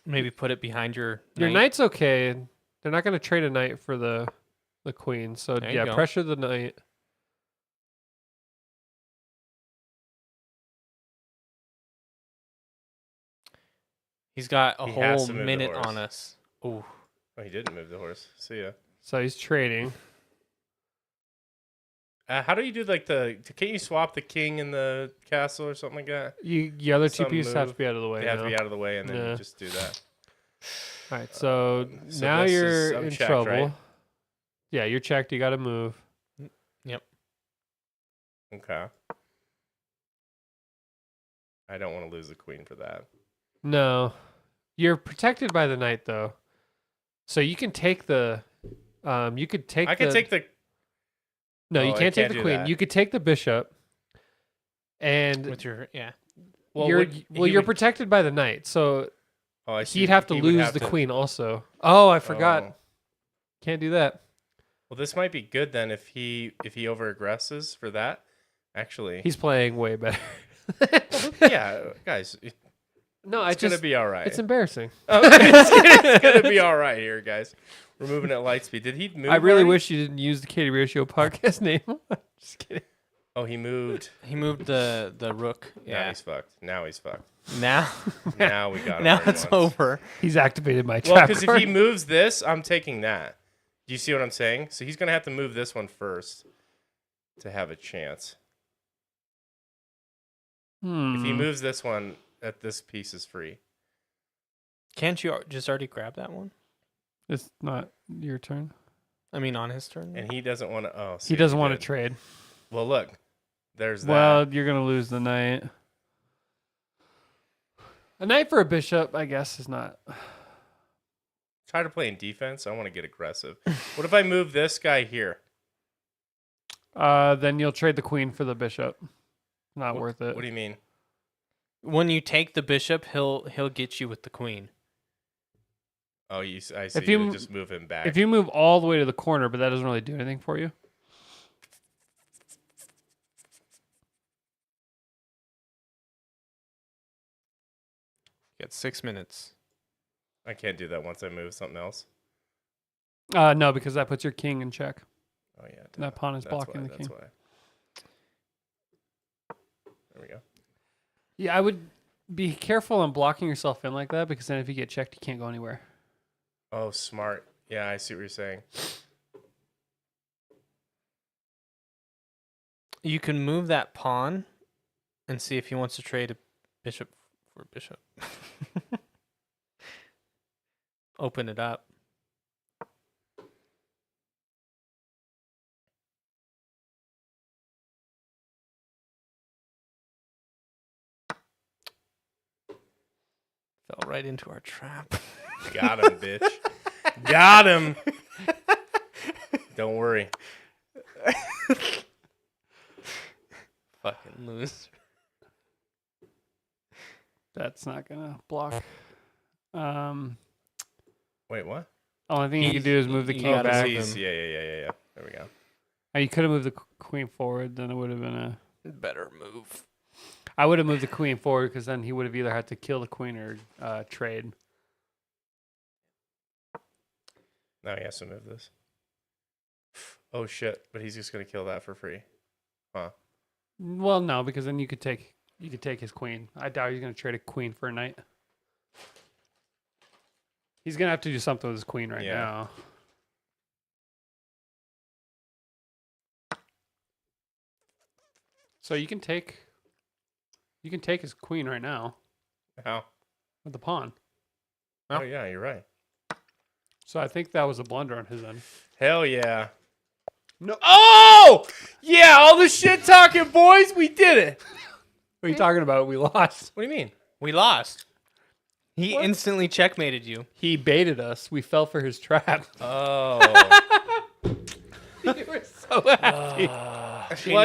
Maybe put it behind your Your knight. knight's okay. They're not going to trade a knight for the queen. So There you yeah, go. pressure the knight. He's got a He has whole to move the minute horse. on us. Ooh. Oh, he didn't move the horse. See ya. So he's trading. How do you do like can't you swap the king in the castle or something like that? The other two Some pieces have to move. be out of the way. They have to now. be out of the way, and then Yeah. you just do that. All right. So So now this is you're in unchecked, trouble. right? Yeah, you're checked. You got to move. Okay. I don't want to lose the queen for that. No. You're protected by the knight though, so you can take the. You could take. I could take the. No, Oh, you I can't take can't the do queen. that. You could take the bishop, and With your Well, you're would- he you're would- protected by the knight, so Oh, I see. he'd have to He would lose have the to- queen also. Oh, I forgot. Oh. Can't do that. Well, this might be good then if he over aggresses for that. Actually, He's playing way better. yeah, guys, No, it's gonna be all right. It's embarrassing. Okay, it's gonna be all right here, guys. We're moving at light speed. Did he move? I really already? wish you didn't use the Katie Ratio podcast name. Just kidding. Oh, he moved. he moved the rook. Now Yeah. he's fucked. Now he's fucked. Now Now we got him. now where he it's wants. over. He's activated my Well, trap because if card. he moves this, I'm taking that. Do you see what I'm saying? So he's gonna have to move this one first to have a chance. If he moves this one, this piece is free. Can't you just already grab that one? It's not your turn. I mean, on his turn. And he doesn't want to. Oh, see, He doesn't want to did. trade. Well, look, there's that. Well, you're gonna lose the knight. A knight for a bishop, I guess, is not. Try to play in defense. I want to get aggressive. What if I move this guy here? Then you'll trade the queen for the bishop. Not What- worth it. What do you mean? When you take the bishop, he'll get you with the queen. Oh, I see. If You you- would just move him back. If you move all the way to the corner, but that doesn't really do anything for you. You got 6 minutes. I can't do that once I move something else. No, because that puts your king in check. Oh yeah, And that pawn is that's blocking why, the king. That's why. There we go. Yeah, I would be careful on blocking yourself in like that because then if you get checked, you can't go anywhere. Oh, smart. Yeah, I see what you're saying. You can move that pawn and see if he wants to trade a bishop for a bishop. Open it up. Fell right into our trap. Got him, bitch. Got him. Don't worry. Fucking lose. That's not gonna block. Wait, what? Only thing you can do is move the you king gotta back. move Jeez, him. yeah. There we go. You could have moved the queen forward, then it would have been a. Better move. I would have moved the queen forward because then he would have either had to kill the queen or trade. Now he has to move this. Oh shit! But he's just gonna kill that for free. Huh? Well, no, because then you could take his queen. I doubt he's gonna trade a queen for a knight. He's gonna have to do something with his queen right Yeah. now. So you can take his queen right now How? with the pawn. Oh yeah, you're right. So I think that was a blunder on his end. Hell yeah. No. Oh yeah! All the shit talking, boys. We did it. What are you talking about? We lost. What do you mean? We lost. He What? instantly checkmated you. He baited us. We fell for his trap. Oh. We were so happy. Well,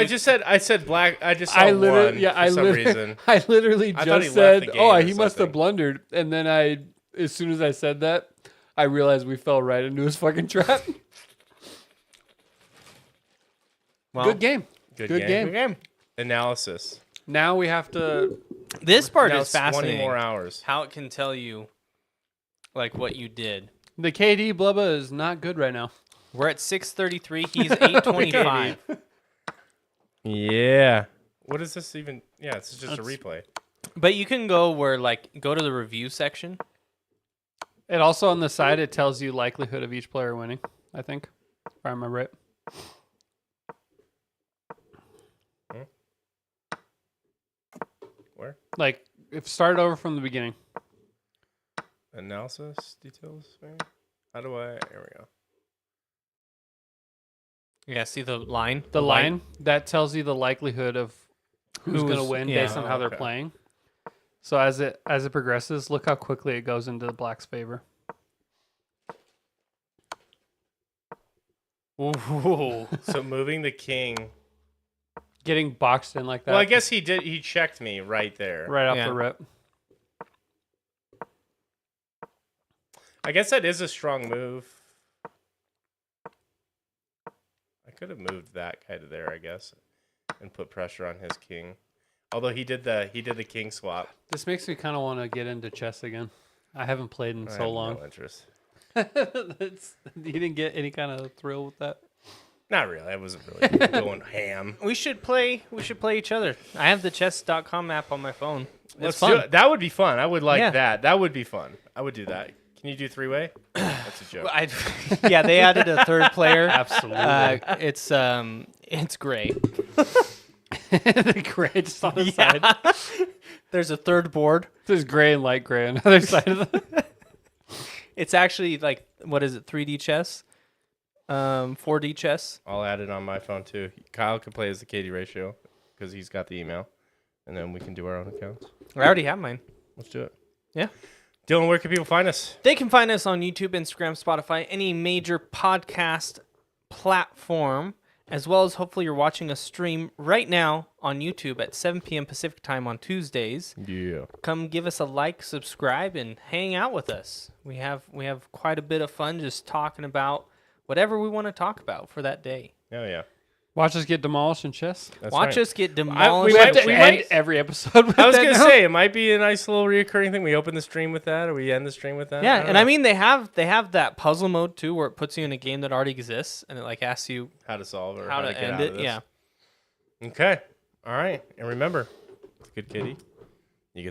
I said black. I just saw I literally, one yeah, for I some literally, reason. I literally I thought he just left said, the game "Oh, or he must have something. blundered," and then as soon as I said that, I realized we fell right into his fucking trap. Well, Good game. Good Good game. Good game. Analysis. Now we have to. This part Now is it's 20 fascinating. more hours. How it can tell you, like, what you did. The KD blubba is not good right now. We're at 6:33. He's 8:25. Yeah. What is this even? Yeah, it's just a That's- replay. But you can go go to the review section. It also on the side it tells you likelihood of each player winning. I think, if I remember it. Where? Like, if start over from the beginning. Analysis details. Maybe? How do I? Here we go. Yeah, see the line? The white- line that tells you the likelihood of who's going to win yeah. based on how they're Okay. playing. So as it progresses, look how quickly it goes into the black's favor. Ooh. So moving the king. Getting boxed in like that. Well, I guess he did. He checked me right there. right off Yeah. the rip. I guess that is a strong move. I could have moved that guy to there, I guess, and put pressure on his king. Although he did the king swap. This makes me kind of want to get into chess again. I haven't played in I so have long. No interest. You didn't get any kind of thrill with that? Not really. I wasn't really going ham. We should play each other. I have the chess.com app on my phone. It's Let's fun. do it. That would be fun. I would like Yeah. that. That would be fun. I would do that. Can you do three-way? That's a joke. Yeah, they added a third player. Absolutely. It's gray. The gray just on the side. There's a third board. There's gray and light gray on the other side of the. It's actually like, what is it, 3D chess? 4D chess. I'll add it on my phone too. Kyle can play as the Katie ratio because he's got the email, and then we can do our own accounts. I already have mine. Let's do it. Yeah. Dylan, where can people find us? They can find us on YouTube, Instagram, Spotify, any major podcast platform, as well as hopefully you're watching us stream right now on YouTube at 7 p.m. Pacific time on Tuesdays. Yeah. Come give us a like, subscribe, and hang out with us. We have quite a bit of fun just talking about whatever we want to talk about for that day. Oh yeah. Watch us get demolished in chess. That's Watch right. us get we demolished. We might- have to we end might- every episode with I was that gonna now? say it might be a nice little reoccurring thing. We open the stream with that, or we end the stream with that. Yeah, don't and know. I mean they have that puzzle mode too, where it puts you in a game that already exists, and it like asks you how to solve or how to get end out it. of this. Yeah. Okay. All right. And remember, it's a good kitty.